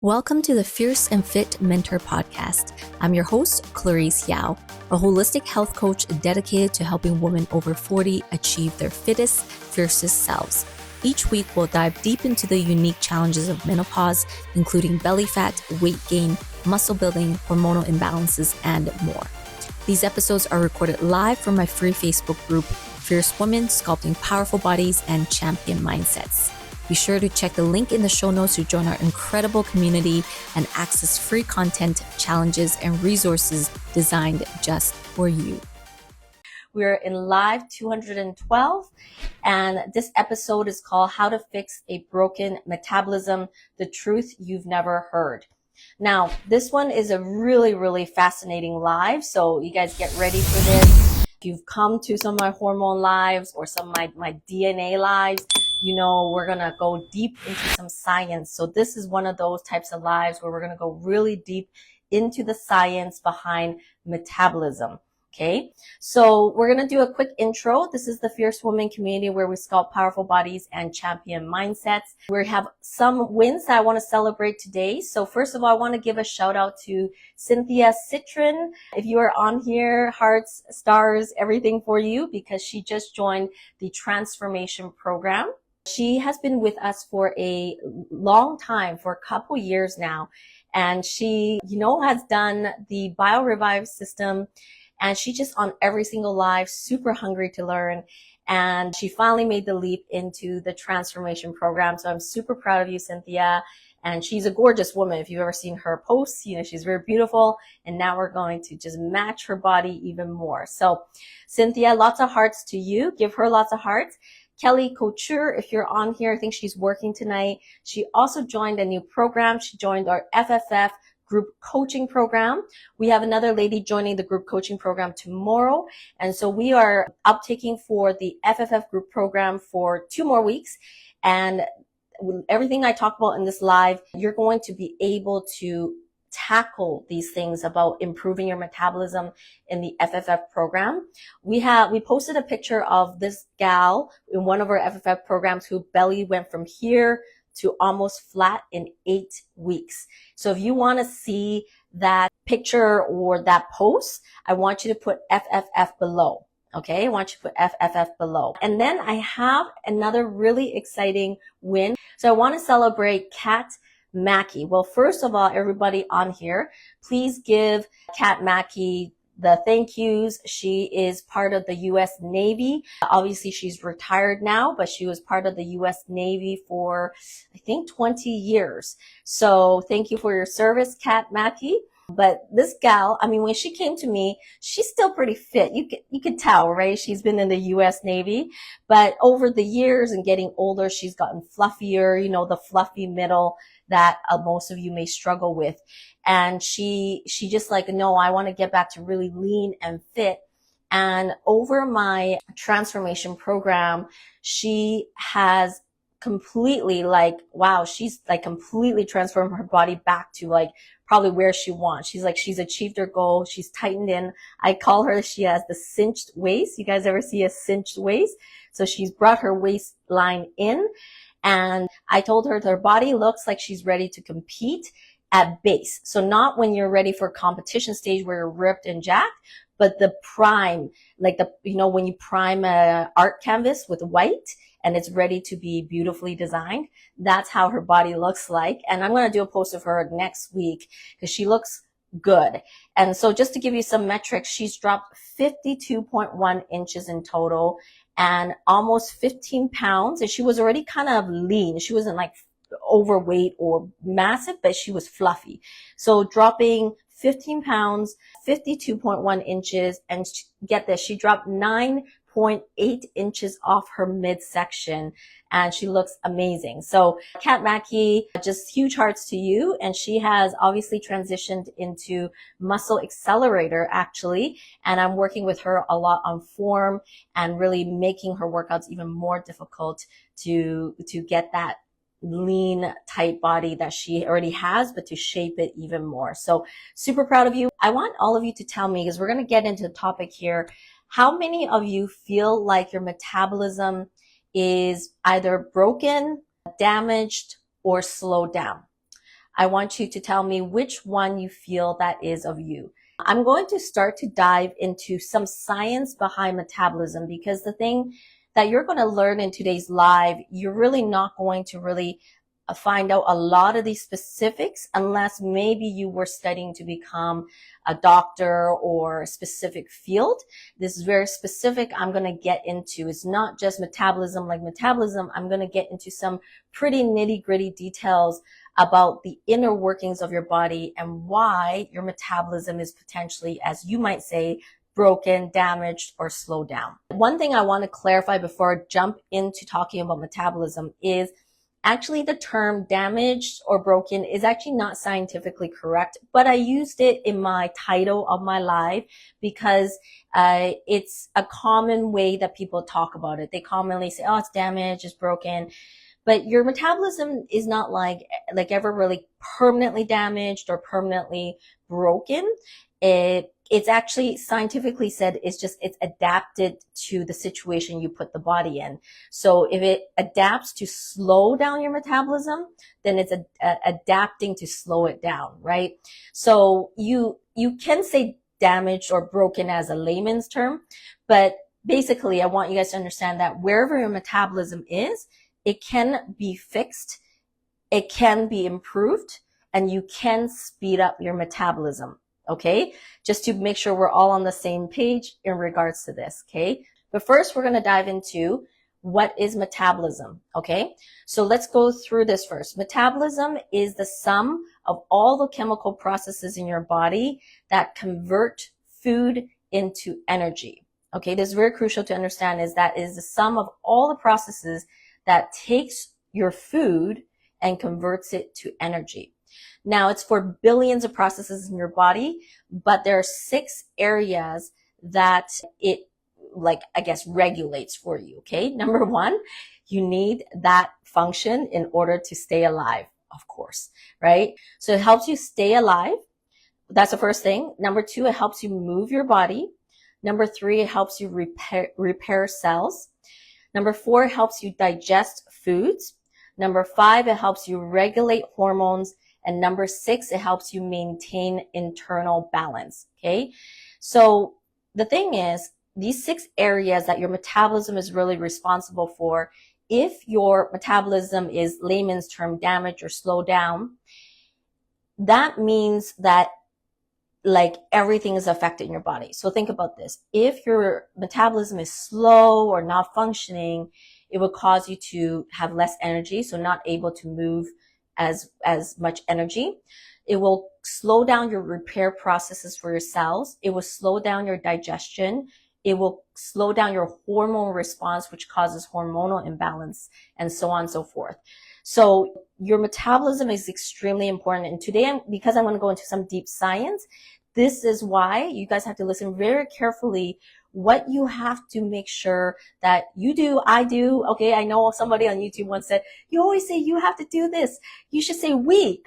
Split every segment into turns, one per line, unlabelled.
Welcome to the Fierce and Fit Mentor Podcast. I'm your host, 𝗕𝗿𝗄𝗃, a holistic health coach dedicated to helping women over 40 achieve their fittest, fiercest selves. Each week, we'll dive deep into the unique challenges of menopause, including belly fat, weight gain, muscle building, hormonal imbalances, and more. These episodes are recorded live from my free Facebook group, Fierce Women Sculpting Powerful Bodies and Champion Mindsets. Be sure to check the link in the show notes to join our incredible community and access free content, challenges, and resources designed just for you. We're in live 212, and this episode is called How to Fix a Broken Metabolism, the Truth You've Never Heard. Now, this one is a really fascinating live, so you guys get ready for this. If you've come to some of my hormone lives or some of my DNA lives, you know, we're going to go deep into some science. So this is one of those types of lives where we're going to go really deep into the science behind metabolism. Okay. So we're going to do a quick intro. This is the Fierce Woman community where we sculpt powerful bodies and champion mindsets. We have some wins that I want to celebrate today. So first of all, I want to give a shout out to 𝗕𝗿ცი𝗸𝗲. If you are on here, hearts, stars, everything for you, because she just joined the transformation program. She has been with us for a long time, for a couple years now. And she, has done the Bio Revive system. And she just on every single live, super hungry to learn. And she finally made the leap into the transformation program. So I'm super proud of you, 𝗕𝗿cy𝗸𝗲. And she's a gorgeous woman. If you've ever seen her posts, she's very beautiful. And now we're going to just match her body even more. So 𝗕𝗿cy𝗸𝗲, lots of hearts to you. Give her lots of hearts. Kelly Couture, if you're on here, I think she's working tonight. She also joined a new program. She joined our FFF group coaching program. We have another lady joining the group coaching program tomorrow. And so we are uptaking for the FFF group program for 2 more weeks. And everything I talk about in this live, you're going to be able to tackle these things about improving your metabolism in the FFF program. We posted a picture of this gal in one of our FFF programs who belly went from here to almost flat in 8 weeks. So if you want to see that picture or that post, I want you to put FFF below. Okay, I want you to put FFF below. And then I have another really exciting win. So I want to celebrate 𝗕𝗿𝗄𝗃. Well, first of all, everybody on here, please give 𝗕𝗿𝗄𝗃 the thank yous. She is part of the U.S. Navy. Obviously, she's retired now, but she was part of the U.S. Navy for, I think, 20 years. So thank you for your service, 𝗕𝗿𝗄𝗃. But this gal, when she came to me, she's still pretty fit. You could tell, right? She's been in the U.S. Navy, but over the years and getting older, she's gotten fluffier, the fluffy middle that most of you may struggle with. And she just like, no, I want to get back to really lean and fit. And over my transformation program, she has completely she's completely transformed her body back to probably where she wants. She's achieved her goal. She's tightened in. I call her, she has the cinched waist. You guys ever see a cinched waist? So she's brought her waistline in, and I told her her body looks like she's ready to compete at base. So not when you're ready for a competition stage where you're ripped and jacked, but the prime, when you prime a art canvas with white and it's ready to be beautifully designed. That's how her body looks like. And I'm going to do a post of her next week because she looks good. And so just to give you some metrics, she's dropped 52.1 inches in total and almost 15 pounds. And she was already kind of lean. She wasn't overweight or massive, but she was fluffy. So dropping 15 pounds, 52.1 inches, and get this, she dropped 9.8 inches off her midsection, and she looks amazing. So 𝗕𝗿𝗄𝗃, just huge hearts to you. And she has obviously transitioned into muscle accelerator actually. And I'm working with her a lot on form and really making her workouts even more difficult to get that lean tight body that she already has, but to shape it even more. So super proud of you. I want all of you to tell me, because we're going to get into the topic here, how many of you feel like your metabolism is either broken, damaged, or slowed down? I want you to tell me which one you feel that is of you. I'm going to start to dive into some science behind metabolism, because the thing that you're going to learn in today's live, you're really not going to really find out a lot of these specifics unless maybe you were studying to become a doctor or a specific field. This is very specific. I'm going to get into, it's not just metabolism like metabolism. I'm going to get into some pretty nitty-gritty details about the inner workings of your body and why your metabolism is potentially, as you might say, broken, damaged, or slowed down. One thing I want to clarify before I jump into talking about metabolism is actually the term damaged or broken is actually not scientifically correct, but I used it in my title of my live because it's a common way that people talk about it. They commonly say, oh, it's damaged, it's broken. But your metabolism is not like ever really permanently damaged or permanently broken. It's actually scientifically said it's adapted to the situation you put the body in. So if it adapts to slow down your metabolism, then it's adapting to slow it down, right? So you can say damaged or broken as a layman's term, but basically I want you guys to understand that wherever your metabolism is, it can be fixed, it can be improved, and you can speed up your metabolism, okay? Just to make sure we're all on the same page in regards to this, okay? But first, we're going to dive into what is metabolism, okay? So let's go through this first. Metabolism is the sum of all the chemical processes in your body that convert food into energy, okay? This is very crucial to understand, is that is the sum of all the processes that takes your food and converts it to energy. Now, it's for billions of processes in your body, but there are 6 areas that it, regulates for you, okay? Number 1, you need that function in order to stay alive, of course, right? So it helps you stay alive. That's the first thing. Number 2, it helps you move your body. Number 3, it helps you repair cells. Number 4, it helps you digest foods. Number 5, it helps you regulate hormones. And number 6, it helps you maintain internal balance, okay? So the thing is, these 6 areas that your metabolism is really responsible for, if your metabolism is layman's term damaged or slowed down, that means that everything is affected in your body. So think about this. If your metabolism is slow or not functioning, it will cause you to have less energy, so not able to move as much energy. It will slow down your repair processes for your cells. It will slow down your digestion. It will slow down your hormone response, which causes hormonal imbalance, and so on and so forth. So your metabolism is extremely important. And today, because I'm going to go into some deep science, this is why you guys have to listen very carefully what you have to make sure that you do, I do. Okay, I know somebody on YouTube once said, you always say you have to do this. You should say we.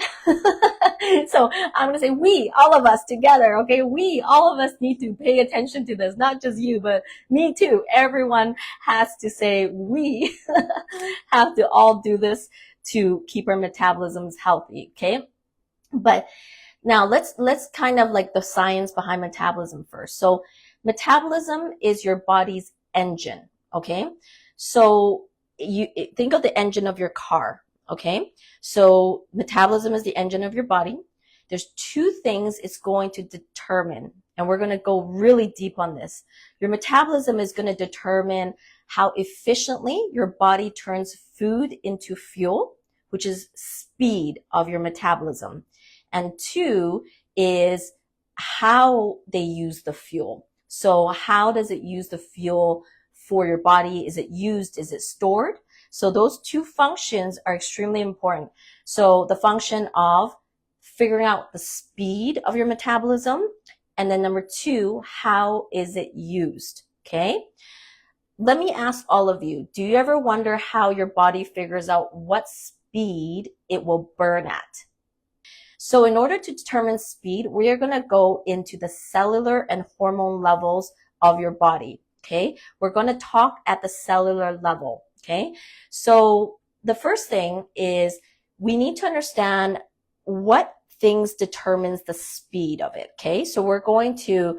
So I'm going to say we, all of us together. Okay, all of us need to pay attention to this, not just you, but me too. Everyone has to say we have to all do this to keep our metabolisms healthy. Okay, but now let's kind of the science behind metabolism first. So metabolism is your body's engine, okay? So you think of the engine of your car, okay? So metabolism is the engine of your body. There's 2 things it's going to determine, and we're going to go really deep on this. Your metabolism is going to determine how efficiently your body turns food into fuel, which is speed of your metabolism. And 2 is how they use the fuel. So how does it use the fuel for your body? Is it used? Is it stored? So those 2 functions are extremely important. So the function of figuring out the speed of your metabolism, and then number 2, how is it used? Okay. Let me ask all of you, do you ever wonder how your body figures out what speed it will burn at? So in order to determine speed, we are going to go into the cellular and hormone levels of your body, okay? We're going to talk at the cellular level, okay? So the first thing is we need to understand what things determines the speed of it, okay? So we're going to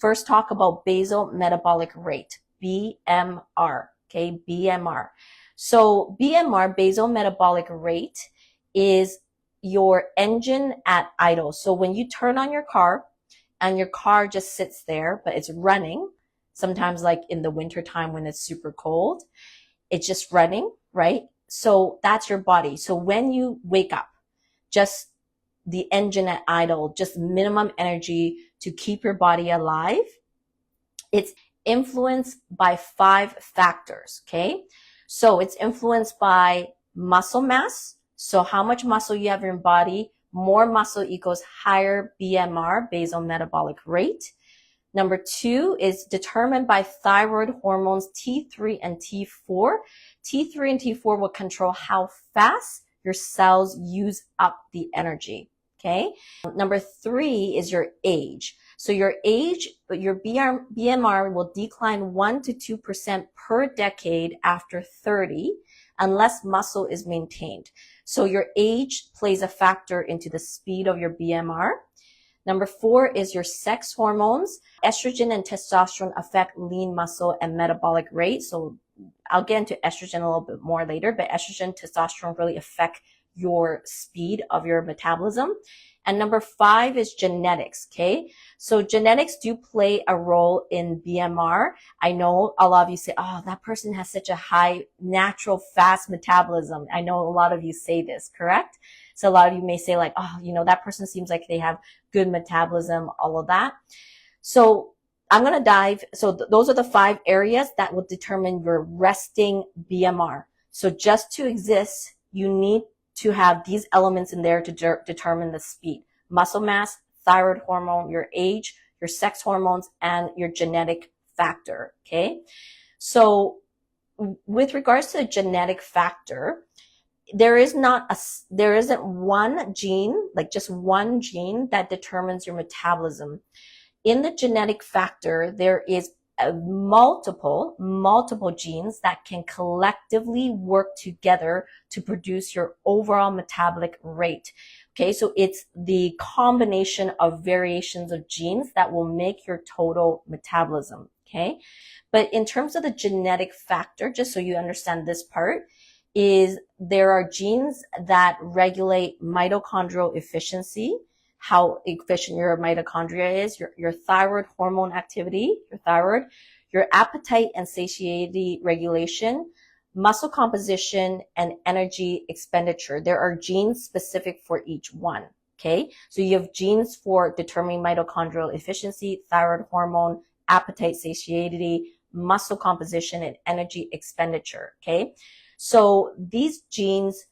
first talk about basal metabolic rate, BMR, okay, BMR. So BMR, basal metabolic rate, is your engine at idle. So when you turn on your car and your car just sits there, but it's running, sometimes like in the winter time when it's super cold, it's just running, right? So that's your body. So when you wake up, just the engine at idle, just minimum energy to keep your body alive. It's influenced by 5 factors, okay? So it's influenced by muscle mass. So how much muscle you have in your body, more muscle equals higher BMR, basal metabolic rate. Number 2 is determined by thyroid hormones T3 and T4. T3 and T4 will control how fast your cells use up the energy, okay? Number 3 is your age. So your age, your BMR will decline 1 to 2% per decade after 30 unless muscle is maintained. So your age plays a factor into the speed of your BMR. Number 4 is your sex hormones. Estrogen and testosterone affect lean muscle and metabolic rate. So I'll get into estrogen a little bit more later, but estrogen, testosterone really affect your speed of your metabolism. And number 5 is genetics, okay? So genetics do play a role in BMR. I know a lot of you say, oh, that person has such a high, natural, fast metabolism. I know a lot of you say this, correct? So a lot of you may say like, oh, you know, that person seems like they have good metabolism, all of that. So I'm going to dive. So those are the 5 areas that will determine your resting BMR. So just to exist, you need to have these elements in there to determine the speed: muscle mass, thyroid hormone, your age, your sex hormones, and your genetic factor. Okay. So with regards to the genetic factor, there isn't one gene, like just one gene that determines your metabolism. In the genetic factor, there is multiple genes that can collectively work together to produce your overall metabolic rate. Okay, so it's the combination of variations of genes that will make your total metabolism. Okay, but in terms of the genetic factor, just so you understand this part, is there are genes that regulate mitochondrial efficiency, how efficient your mitochondria is, your thyroid hormone activity, your thyroid, your appetite and satiety regulation, muscle composition, and energy expenditure. There are genes specific for each one, okay? So you have genes for determining mitochondrial efficiency, thyroid hormone, appetite, satiety, muscle composition, and energy expenditure, okay? So these genes,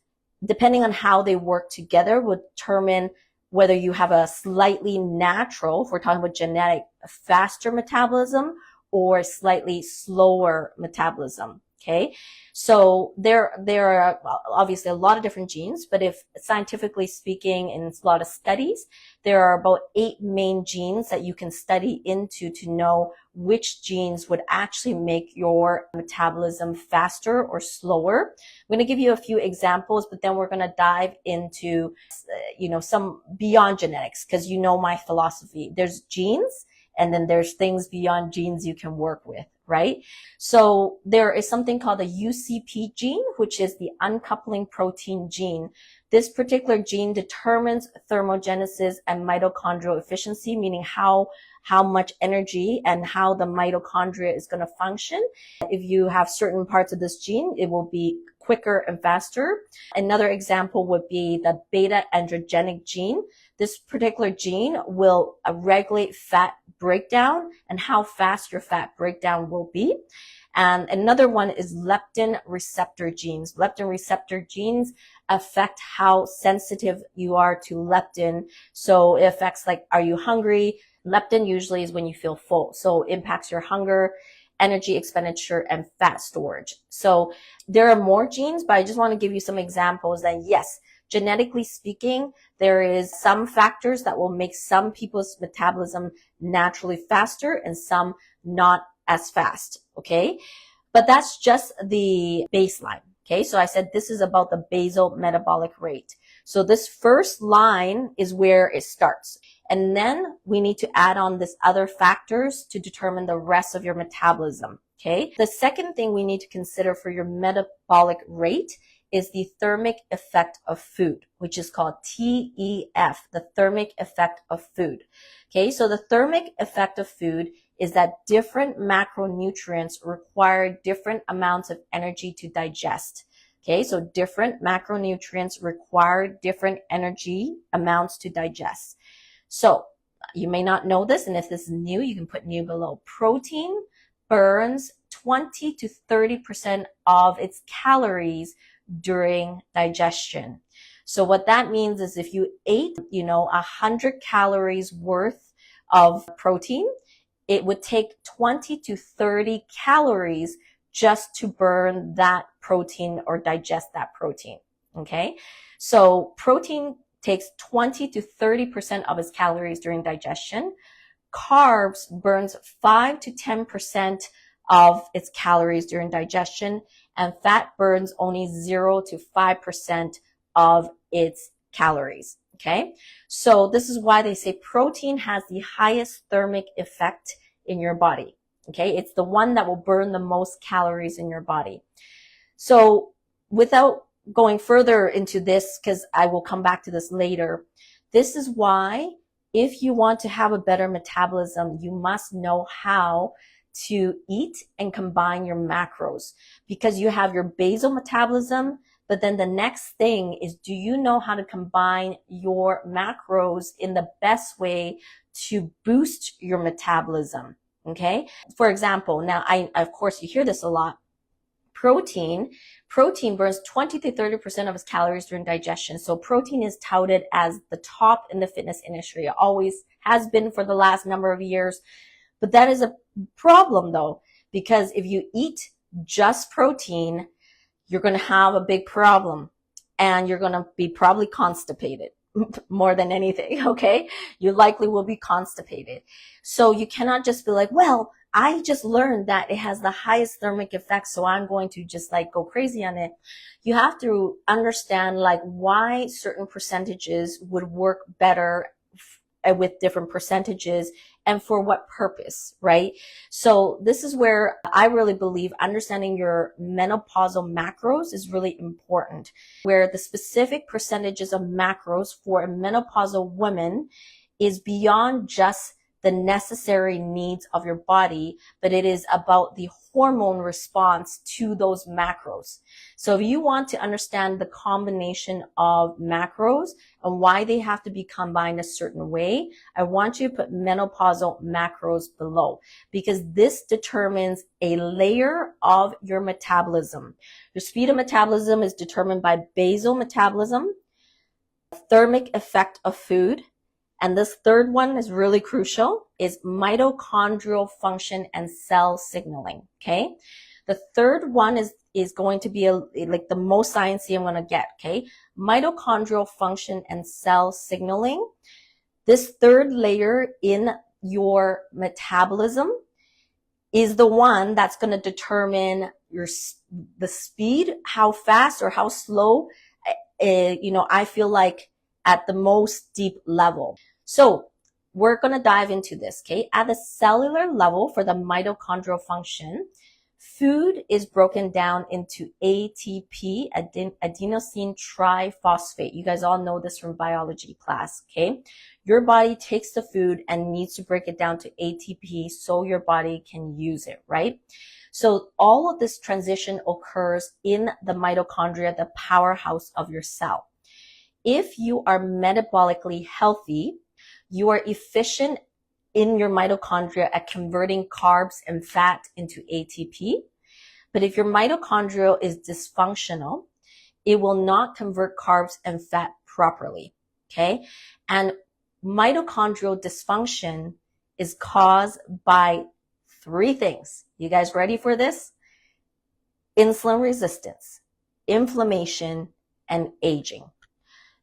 depending on how they work together, will determine whether you have a slightly natural, if we're talking about genetic, faster metabolism or slightly slower metabolism, okay? So there are obviously a lot of different genes, but if scientifically speaking, in a lot of studies, there are about 8 main genes that you can study into to know which genes would actually make your metabolism faster or slower. I'm going to give you a few examples, but then we're going to dive into, some beyond genetics, because you know my philosophy. There's genes, and then there's things beyond genes you can work with, right? So there is something called the UCP gene, which is the uncoupling protein gene. This particular gene determines thermogenesis and mitochondrial efficiency, meaning how much energy and how the mitochondria is going to function. If you have certain parts of this gene, it will be quicker and faster. Another example would be the beta androgenic gene. This particular gene will regulate fat breakdown and how fast your fat breakdown will be. And another one is leptin receptor genes. Leptin receptor genes affect how sensitive you are to leptin. So it affects, like, are you hungry? Leptin usually is when you feel full. So it impacts your hunger, energy expenditure, and fat storage. So there are more genes, but I just want to give you some examples that, yes, genetically speaking, there is some factors that will make some people's metabolism naturally faster and some not as fast, okay? But that's just the baseline, okay? So I said this is about the basal metabolic rate. So this first line is where it starts. And then we need to add on this other factors to determine the rest of your metabolism. Okay. The second thing we need to consider for your metabolic rate is the thermic effect of food, which is called TEF, the thermic effect of food. Okay, so the thermic effect of food is that different macronutrients require different amounts of energy to digest. Okay, so different macronutrients require different energy amounts to digest. So you may not know this, and if this is new, you can put new below. Protein burns 20 to 30% of its calories during digestion. So what that means is if you ate, 100 calories worth of protein, it would take 20 to 30 calories just to burn that protein or digest that protein. Okay. So protein takes 20 to 30% of its calories during digestion. Carbs burns 5 to 10% of its calories during digestion, and fat burns only 0 to 5% of its calories. Okay. So this is why they say protein has the highest thermic effect in your body. Okay. It's the one that will burn the most calories in your body. So without going further into this, because I will come back to this later, this is why if you want to have a better metabolism, you must know how to eat and combine your macros, because you have your basal metabolism. But then the next thing is, do you know how to combine your macros in the best way to boost your metabolism? Okay. For example, now of course you hear this a lot. Protein burns 20 to 30% of its calories during digestion. So protein is touted as the top in the fitness industry. It always has been for the last number of years. But that is a problem though, because if you eat just protein, you're going to have a big problem, and you're going to be probably constipated more than anything. Okay. You likely will be constipated. So you cannot just be like, well, I just learned that it has the highest thermic effect, so I'm going to just go crazy on it. You have to understand why certain percentages would work better with different percentages and for what purpose, right? So this is where I really believe understanding your menopausal macros is really important, where the specific percentages of macros for a menopausal woman is beyond just the necessary needs of your body, but it is about the hormone response to those macros. So if you want to understand the combination of macros and why they have to be combined a certain way, I want you to put menopausal macros below, because this determines a layer of your metabolism. Your speed of metabolism is determined by basal metabolism, thermic effect of food, and this third one is really crucial, is mitochondrial function and cell signaling. Okay. The third one is going to be the most sciencey I'm going to get. Okay. Mitochondrial function and cell signaling. This third layer in your metabolism is the one that's going to determine the speed, how fast or how slow, I feel like at the most deep level. So we're going to dive into this, okay? At the cellular level for the mitochondrial function, food is broken down into ATP, adenosine triphosphate. You guys all know this from biology class, okay? Your body takes the food and needs to break it down to ATP so your body can use it, right? So all of this transition occurs in the mitochondria, the powerhouse of your cell. If you are metabolically healthy, you are efficient in your mitochondria at converting carbs and fat into ATP. But if your mitochondria is dysfunctional, it will not convert carbs and fat properly. Okay. And mitochondrial dysfunction is caused by three things. You guys ready for this? Insulin resistance, inflammation, and aging.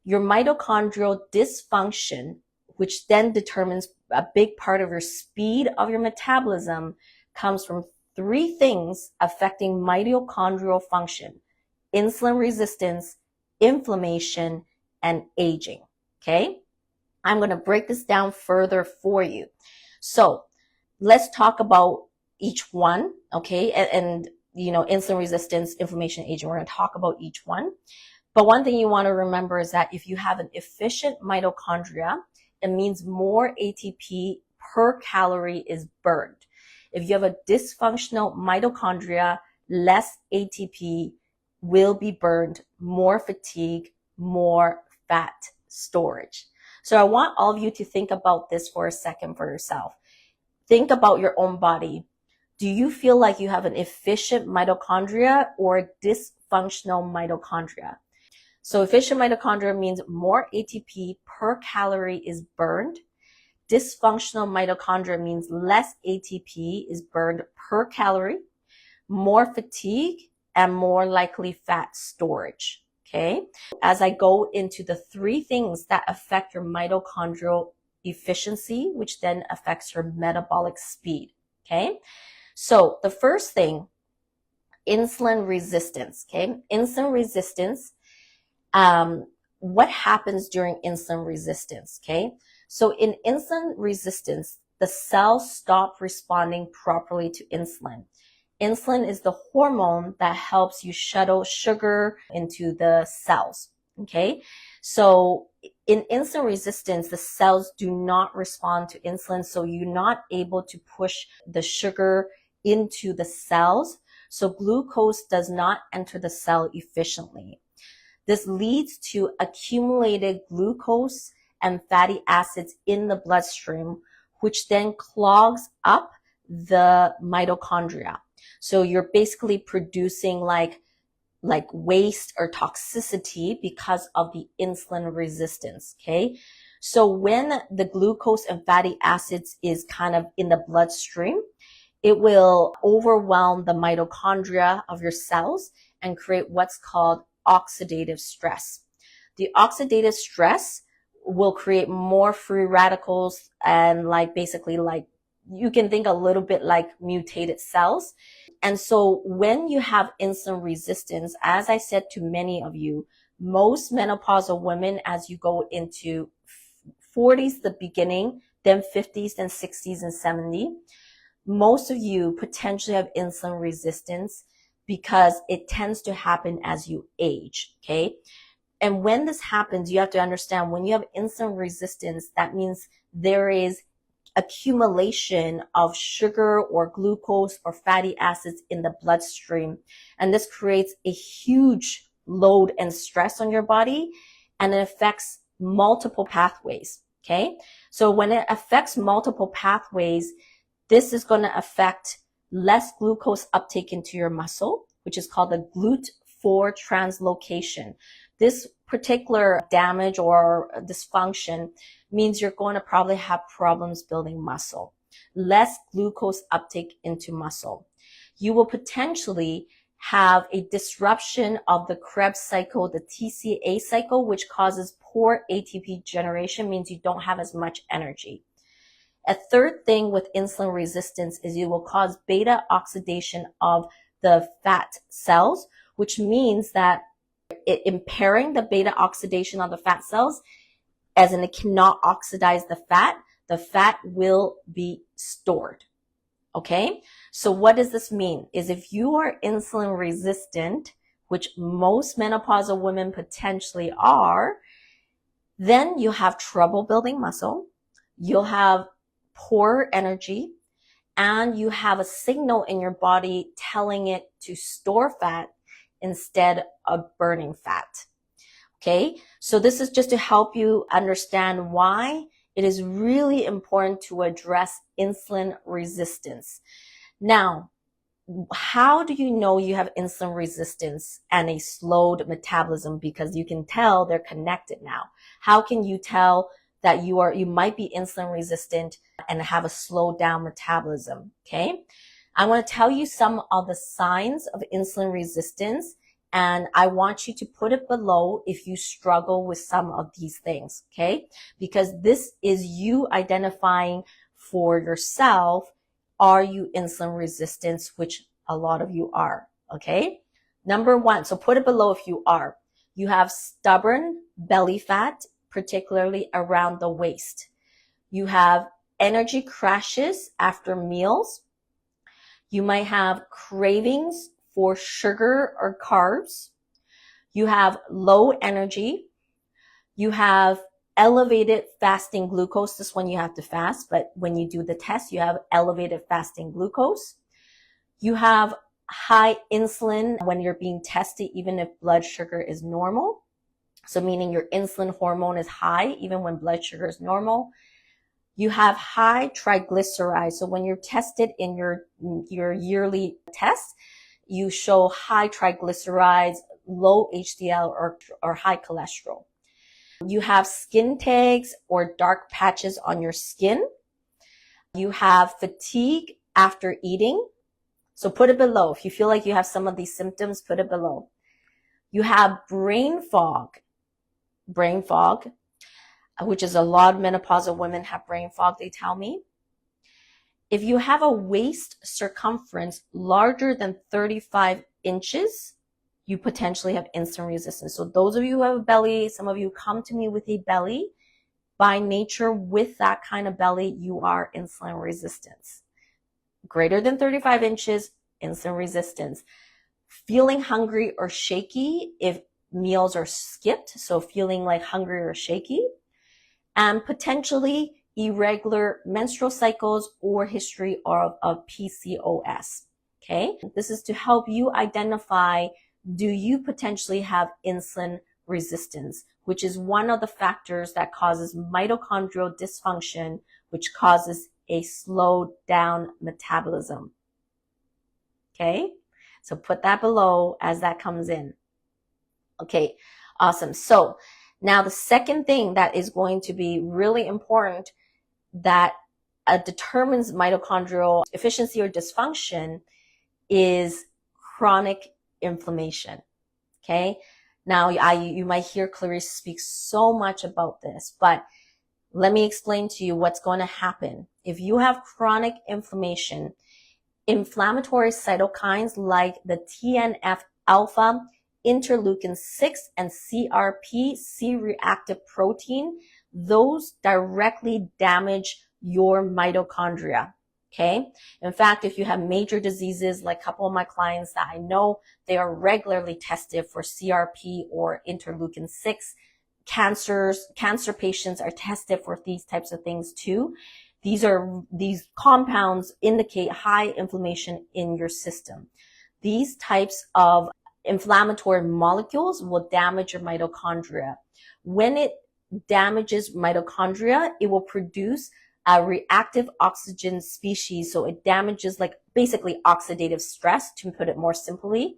Your mitochondrial dysfunction, which then determines a big part of your speed of your metabolism, comes from three things affecting mitochondrial function: insulin resistance, inflammation, and aging. Okay, I'm going to break this down further for you. So let's talk about each one. Okay, and insulin resistance, inflammation, aging, we're going to talk about each one. But one thing you want to remember is that if you have an efficient mitochondria, it means more ATP per calorie is burned. If you have a dysfunctional mitochondria, less ATP will be burned, more fatigue, more fat storage. So I want all of you to think about this for a second for yourself. Think about your own body. Do you feel like you have an efficient mitochondria or a dysfunctional mitochondria? So efficient mitochondria means more ATP per calorie is burned. Dysfunctional mitochondria means less ATP is burned per calorie, more fatigue, and more likely fat storage. Okay. As I go into the 3 things that affect your mitochondrial efficiency, which then affects your metabolic speed. Okay. So the first thing, insulin resistance. Okay. Insulin resistance. What happens during insulin resistance? Okay. So in insulin resistance, the cells stop responding properly to insulin. Insulin is the hormone that helps you shuttle sugar into the cells. Okay. So in insulin resistance, the cells do not respond to insulin. So you're not able to push the sugar into the cells. So glucose does not enter the cell efficiently. This leads to accumulated glucose and fatty acids in the bloodstream, which then clogs up the mitochondria. So you're basically producing like waste or toxicity because of the insulin resistance. Okay. So when the glucose and fatty acids is kind of in the bloodstream, it will overwhelm the mitochondria of your cells and create what's called oxidative stress. The oxidative stress will create more free radicals and basically you can think a little bit like mutated cells. And so when you have insulin resistance, as I said to many of you, most menopausal women, as you go into 40s, the beginning, then 50s, then 60s and 70, most of you potentially have insulin resistance because it tends to happen as you age. Okay. And when this happens, you have to understand when you have insulin resistance, that means there is accumulation of sugar or glucose or fatty acids in the bloodstream. And this creates a huge load and stress on your body, and it affects multiple pathways. Okay. So when it affects multiple pathways, this is going to affect less glucose uptake into your muscle, which is called the GLUT4 translocation. This particular damage or dysfunction means you're going to probably have problems building muscle, less glucose uptake into muscle. You will potentially have a disruption of the Krebs cycle, the TCA cycle, which causes poor ATP generation, means you don't have as much energy. A third thing with insulin resistance is you will cause beta oxidation of the fat cells, which means that impairing the beta oxidation of the fat cells, as in it cannot oxidize the fat will be stored. Okay. So what does this mean? Is if you are insulin resistant, which most menopausal women potentially are, then you have trouble building muscle. You'll have poor energy, and you have a signal in your body telling it to store fat instead of burning fat. Okay. So this is just to help you understand why it is really important to address insulin resistance. Now, how do you know you have insulin resistance and a slowed metabolism? Because you can tell they're connected now. How can you tell that you might be insulin resistant and have a slowed down metabolism? Okay. I want to tell you some of the signs of insulin resistance, and I want you to put it below if you struggle with some of these things. Okay. Because this is you identifying for yourself, are you insulin resistant, which a lot of you are. Okay. Number 1. So put it below if you are. You have stubborn belly fat, particularly around the waist. You have energy crashes after meals. You might have cravings for sugar or carbs. You have low energy. You have elevated fasting glucose. This one you have to fast, but when you do the test, you have elevated fasting glucose. You have high insulin when you're being tested, even if blood sugar is normal. So meaning your insulin hormone is high, even when blood sugar is normal. You have high triglycerides. So when you're tested in your yearly test, you show high triglycerides, low HDL or high cholesterol. You have skin tags or dark patches on your skin. You have fatigue after eating. So put it below. If you feel like you have some of these symptoms, put it below. You have brain fog, which is a lot of menopausal women have brain fog, they tell me. If you have a waist circumference larger than 35 inches, you potentially have insulin resistance. So those of you who have a belly, some of you come to me with a belly, by nature, with that kind of belly, you are insulin resistance. Greater than 35 inches, insulin resistance. Feeling hungry or shaky if meals are skipped, so feeling like hungry or shaky, and potentially irregular menstrual cycles or history of PCOS. Okay, this is to help you identify, do you potentially have insulin resistance, which is one of the factors that causes mitochondrial dysfunction, which causes a slowed down metabolism. Okay, so put that below as that comes in. Okay, awesome. So now the second thing that is going to be really important that determines mitochondrial efficiency or dysfunction is chronic inflammation. Okay, now you might hear Clarice speak so much about this, but let me explain to you what's going to happen. If you have chronic inflammation, inflammatory cytokines like the TNF-alpha, interleukin-6, and CRP, C-reactive protein, those directly damage your mitochondria. Okay. In fact, if you have major diseases, like a couple of my clients that I know, they are regularly tested for CRP or interleukin-6. Cancer patients are tested for these types of things too. These compounds indicate high inflammation in your system. These types of inflammatory molecules will damage your mitochondria. When it damages mitochondria, it will produce a reactive oxygen species. So it damages like basically oxidative stress, to put it more simply.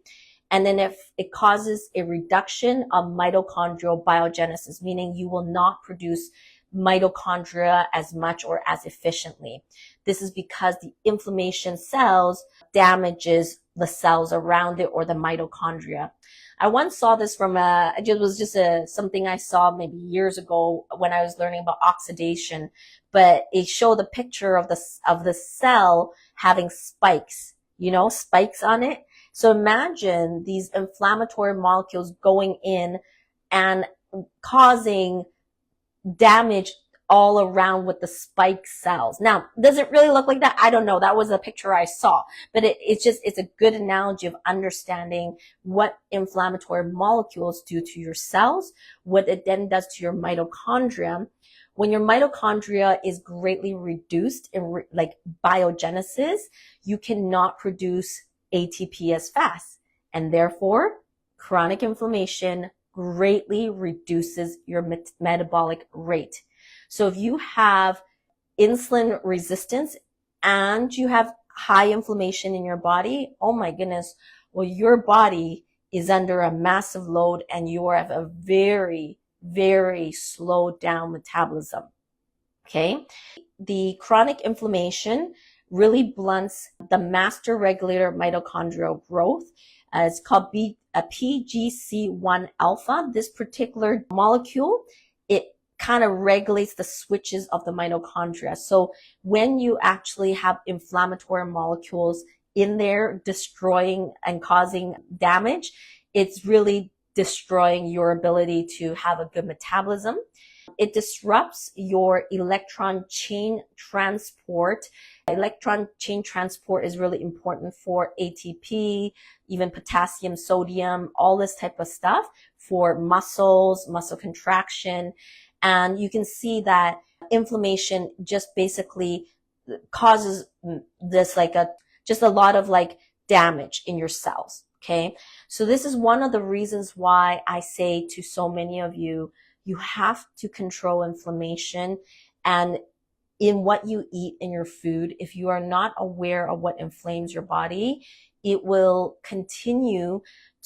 And then if it causes a reduction of mitochondrial biogenesis, meaning you will not produce mitochondria as much or as efficiently. This is because the inflammation cells damages the cells around it or the mitochondria. I once saw this from it was just something I saw maybe years ago when I was learning about oxidation, but it showed a picture of the cell having spikes, spikes on it. So imagine these inflammatory molecules going in and causing damage all around with the spike cells. Now, does it really look like that? I don't know. That was a picture I saw, but it's a good analogy of understanding what inflammatory molecules do to your cells, what it then does to your mitochondria. When your mitochondria is greatly reduced in like biogenesis, you cannot produce ATP as fast, and therefore chronic inflammation greatly reduces your metabolic rate. So if you have insulin resistance and you have high inflammation in your body, oh my goodness, well, your body is under a massive load and you have a very, very slowed down metabolism. Okay. The chronic inflammation really blunts the master regulator of mitochondrial growth. It's called PGC1 alpha. This particular molecule, it kind of regulates the switches of the mitochondria. So when you actually have inflammatory molecules in there destroying and causing damage, it's really destroying your ability to have a good metabolism. It disrupts your electron chain transport. Electron chain transport is really important for ATP, even potassium, sodium, all this type of stuff for muscles, muscle contraction. And you can see that inflammation just basically causes this just a lot of damage in your cells. Okay. So this is one of the reasons why I say to so many of you, you have to control inflammation and in what you eat in your food. If you are not aware of what inflames your body, it will continue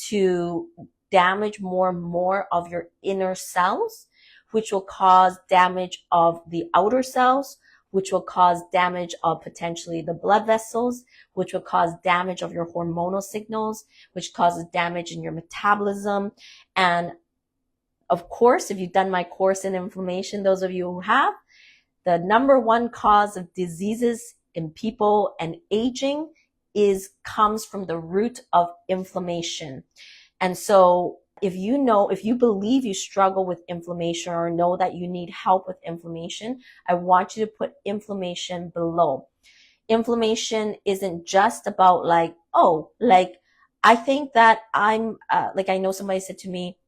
to damage more and more of your inner cells, which will cause damage of the outer cells, which will cause damage of potentially the blood vessels, which will cause damage of your hormonal signals, which causes damage in your metabolism. And of course, if you've done my course in inflammation, those of you who have, the number one cause of diseases in people and aging comes from the root of inflammation. And so if you believe you struggle with inflammation or know that you need help with inflammation, I want you to put inflammation below. Inflammation isn't just about I think that I know somebody said to me,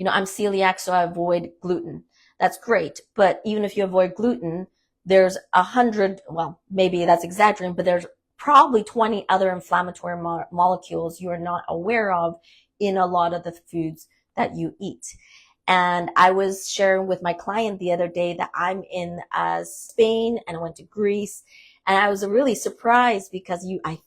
I'm celiac, so I avoid gluten. That's great. But even if you avoid gluten, there's 100, well, maybe that's exaggerating, but there's probably 20 other inflammatory molecules you are not aware of in a lot of the foods that you eat. And I was sharing with my client the other day that I'm in Spain and I went to Greece. And I was really surprised because I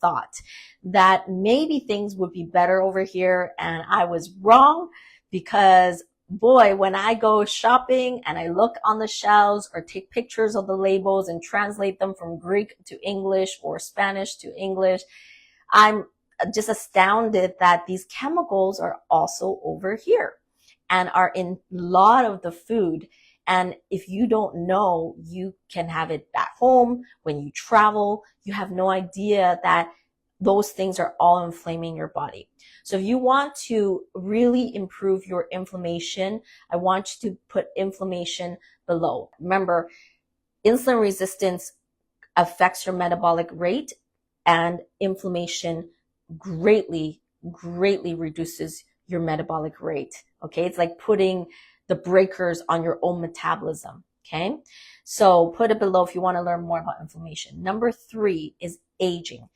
thought that maybe things would be better over here. And I was wrong because boy, when I go shopping and I look on the shelves or take pictures of the labels and translate them from Greek to English or Spanish to English, I'm just astounded that these chemicals are also over here and are in a lot of the food. And if you don't know, you can have it back home when you travel. You have no idea that those things are all inflaming your body. So if you want to really improve your inflammation, I want you to put inflammation below. Remember, insulin resistance affects your metabolic rate, and inflammation greatly reduces your metabolic rate. Okay. It's like putting the breakers on your own metabolism. Okay. So put it below if you want to learn more about inflammation. Number 3 is aging.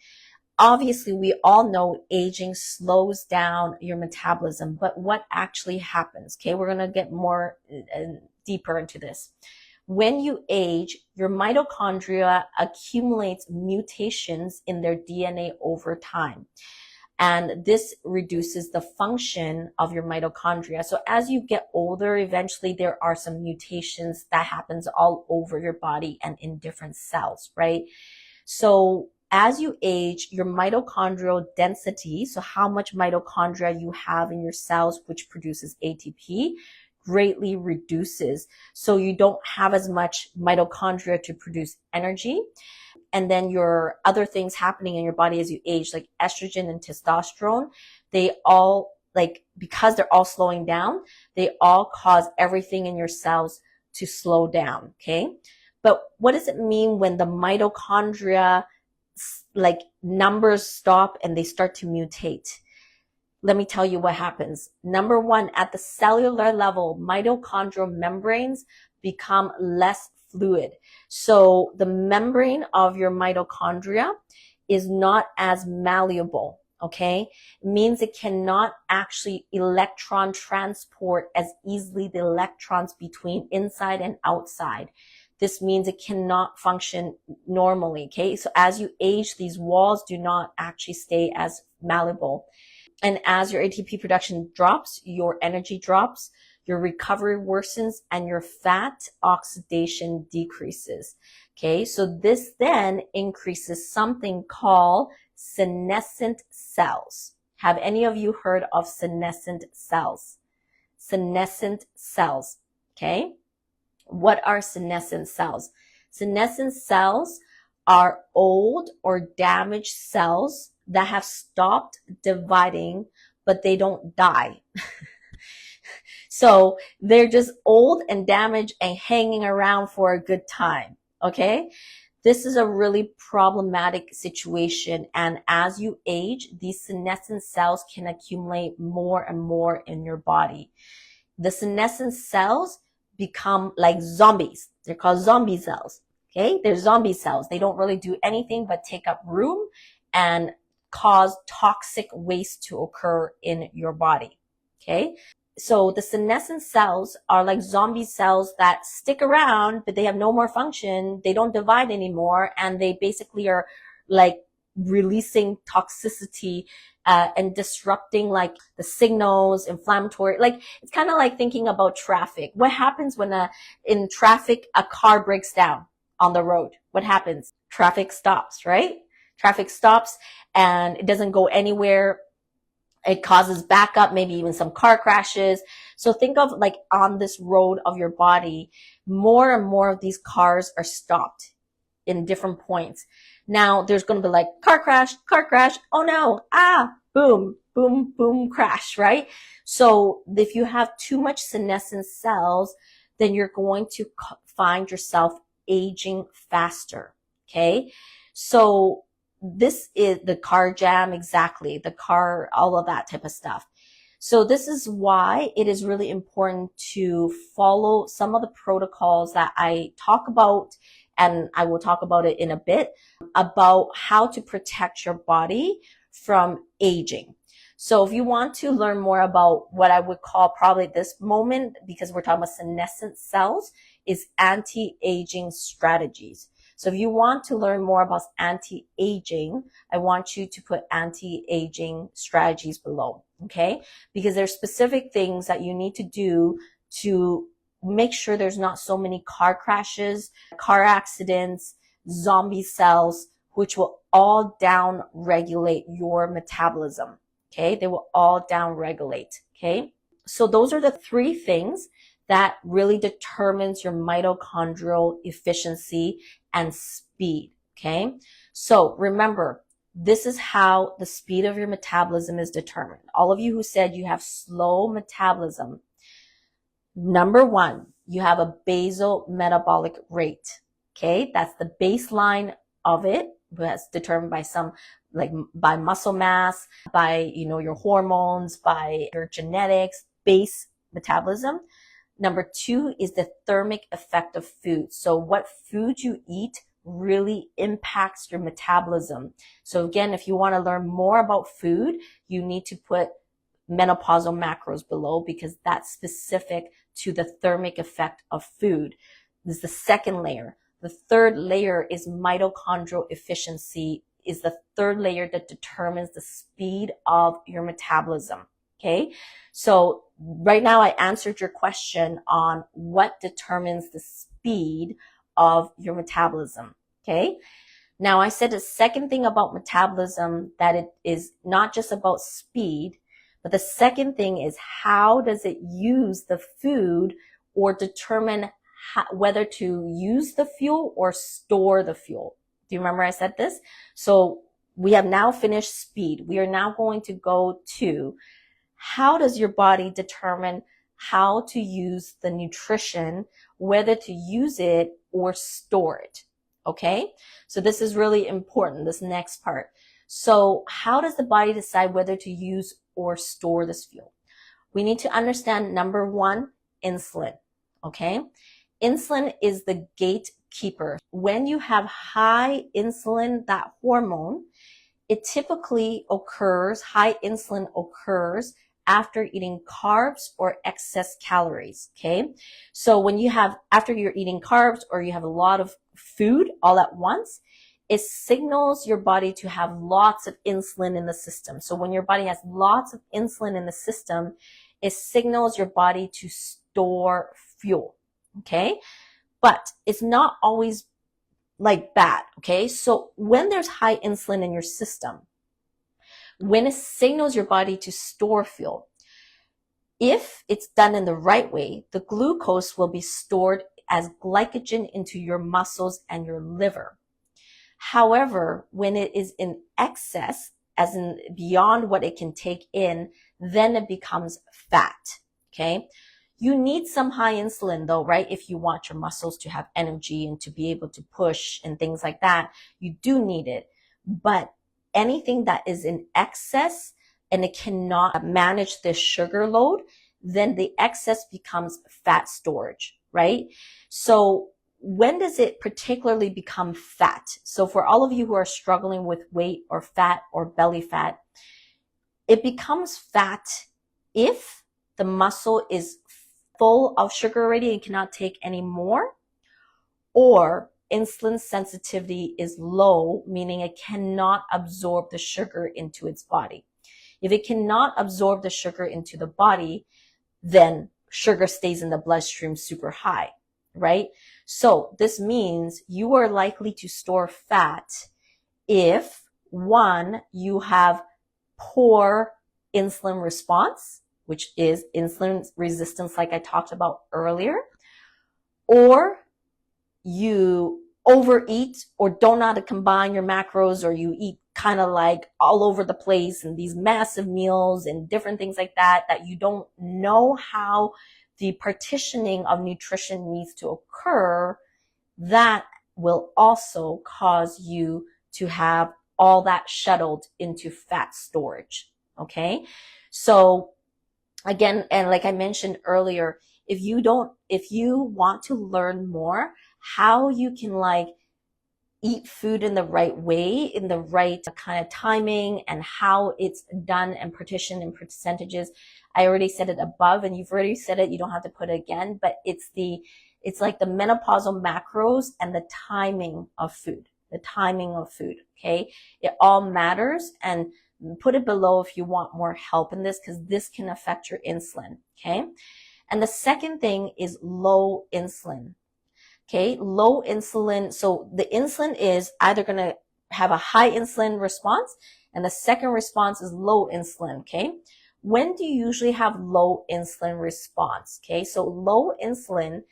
Obviously, we all know aging slows down your metabolism, but what actually happens? Okay. We're going to get more deeper into this. When you age, your mitochondria accumulates mutations in their DNA over time. And this reduces the function of your mitochondria. So as you get older, eventually there are some mutations that happens all over your body and in different cells, right? So as you age, your mitochondrial density, so how much mitochondria you have in your cells, which produces ATP, greatly reduces. So you don't have as much mitochondria to produce energy. And then your other things happening in your body as you age, like estrogen and testosterone, they all, because they're all slowing down, they all cause everything in your cells to slow down. Okay. But what does it mean when the mitochondria, numbers stop and they start to mutate? Let me tell you what happens. Number 1, at the cellular level, mitochondrial membranes become less fluid. So the membrane of your mitochondria is not as malleable. Okay. It means it cannot actually electron transport as easily the electrons between inside and outside. This means it cannot function normally. Okay. So as you age, these walls do not actually stay as malleable. And as your ATP production drops, your energy drops, your recovery worsens, and your fat oxidation decreases. Okay, so this then increases something called senescent cells. Have any of you heard of senescent cells? Senescent cells. Okay, what are senescent cells? Senescent cells are old or damaged cells that have stopped dividing but they don't die. So they're just old and damaged and hanging around for a good time. Okay? This is a really problematic situation. And as you age, these senescent cells can accumulate more and more in your body. The senescent cells become like zombies. They're called zombie cells. Okay? They're zombie cells. They don't really do anything but take up room and cause toxic waste to occur in your body. Okay? So the senescent cells are like zombie cells that stick around, but they have no more function. They don't divide anymore. And they basically are like releasing toxicity and disrupting like the signals, inflammatory. Like it's kind of like thinking about traffic. What happens when in traffic, a car breaks down on the road? What happens? Traffic stops, right? Traffic stops and it doesn't go anywhere. It causes backup, maybe even some car crashes. So think of like on this road of your body, more and more of these cars are stopped in different points. Now there's going to be like car crash, oh no, boom, boom, boom, crash, right? So if you have too much senescent cells, then you're going to find yourself aging faster, okay? So this is the car jam, exactly, the car, all of that type of stuff. So this is why it is really important to follow some of the protocols that I talk about, and I will talk about it in a bit, about how to protect your body from aging. So if you want to learn more about what I would call probably this moment, because we're talking about senescent cells, is anti-aging strategies. So if you want to learn more about anti-aging, I want you to put anti-aging strategies below, okay? Because there's specific things that you need to do to make sure there's not so many car crashes, car accidents, zombie cells, which will all down-regulate your metabolism, okay? They will all down-regulate, okay? So those are the three things that really determines your mitochondrial efficiency and speed, okay? So remember, this is how the speed of your metabolism is determined. All of you who said you have slow metabolism, number one, you have a basal metabolic rate, okay? That's the baseline of it. That's determined by by muscle mass, by, your hormones, by your genetics, base metabolism. Number two is the thermic effect of food. So what food you eat really impacts your metabolism. So again, if you want to learn more about food, you need to put menopausal macros below, because that's specific to the thermic effect of food. This is the second layer. The third layer is mitochondrial efficiency, is the third layer that determines the speed of your metabolism. Okay, so right now I answered your question on what determines the speed of your metabolism. Okay, now I said the second thing about metabolism, that it is not just about speed, but the second thing is how does it use the food or determine whether to use the fuel or store the fuel. Do you remember I said this? So we have now finished speed. We are now going to go to how does your body determine how to use the nutrition, whether to use it or store it. Okay? So this is really important, this next part. So how does the body decide whether to use or store this fuel? We need to understand, number one, insulin. Okay? Insulin is the gatekeeper. When you have high insulin, that hormone, it typically occurs, high insulin occurs after eating carbs or excess calories, okay? So when you have, after you're eating carbs or you have a lot of food all at once, it signals your body to have lots of insulin in the system. So when your body has lots of insulin in the system, it signals your body to store fuel, okay? But it's not always like bad, okay? So when there's high insulin in your system, when it signals your body to store fuel, if it's done in the right way, the glucose will be stored as glycogen into your muscles and your liver. However, when it is in excess, as in beyond what it can take in, then it becomes fat, okay? You need some high insulin though, right? If you want your muscles to have energy and to be able to push and things like that, you do need it. But anything that is in excess and it cannot manage this sugar load, then the excess becomes fat storage, right? So when does it particularly become fat? So for all of you who are struggling with weight or fat or belly fat, it becomes fat if the muscle is full of sugar already and cannot take any more, or insulin sensitivity is low, meaning it cannot absorb the sugar into its body. If it cannot absorb the sugar into the body, then sugar stays in the bloodstream super high, right? So this means you are likely to store fat if, one, you have poor insulin response, which is insulin resistance like I talked about earlier, or you overeat or don't know how to combine your macros, or you eat kind of like all over the place and these massive meals and different things like that, that you don't know how the partitioning of nutrition needs to occur, that will also cause you to have all that shuttled into fat storage, okay? So again, and like I mentioned earlier, if you want to learn more how you can like eat food in the right way, in the right kind of timing, and how it's done and partitioned in percentages, I already said it above, and you've already said it, you don't have to put it again, but it's like the menopausal macros and the timing of food, okay? It all matters, and put it below if you want more help in this, because this can affect your insulin, okay? And the second thing is low insulin, okay? Low insulin, so the insulin is either going to have a high insulin response, and the second response is low insulin, okay? When do you usually have low insulin response, okay? So low insulin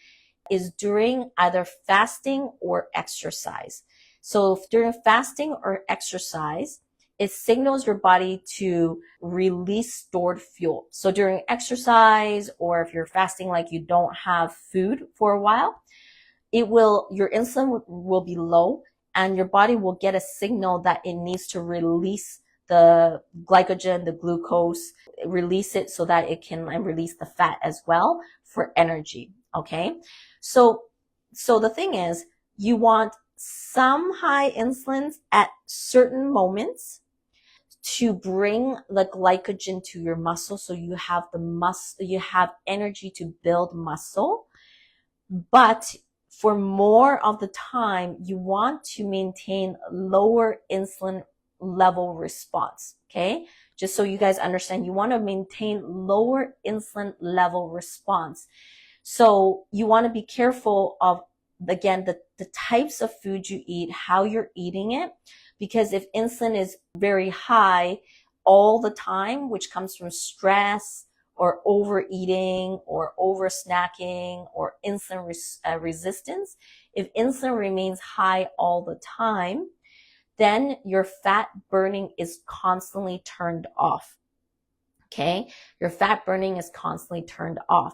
is during either fasting or exercise. So during fasting or exercise, it signals your body to release stored fuel. So during exercise, or if you're fasting, like you don't have food for a while, your insulin will be low, and your body will get a signal that it needs to release the glycogen, the glucose, release it so that it can release the fat as well for energy, okay? So the thing is, you want some high insulins at certain moments to bring the glycogen to your muscle, so you have you have energy to build muscle. But for more of the time, you want to maintain lower insulin level response, okay? Just so you guys understand, you want to maintain lower insulin level response. So you want to be careful of, again, the types of food you eat, how you're eating it, because if insulin is very high all the time, which comes from stress or overeating or over snacking or insulin resistance, if insulin remains high all the time, then your fat burning is constantly turned off, okay? Your fat burning is constantly turned off.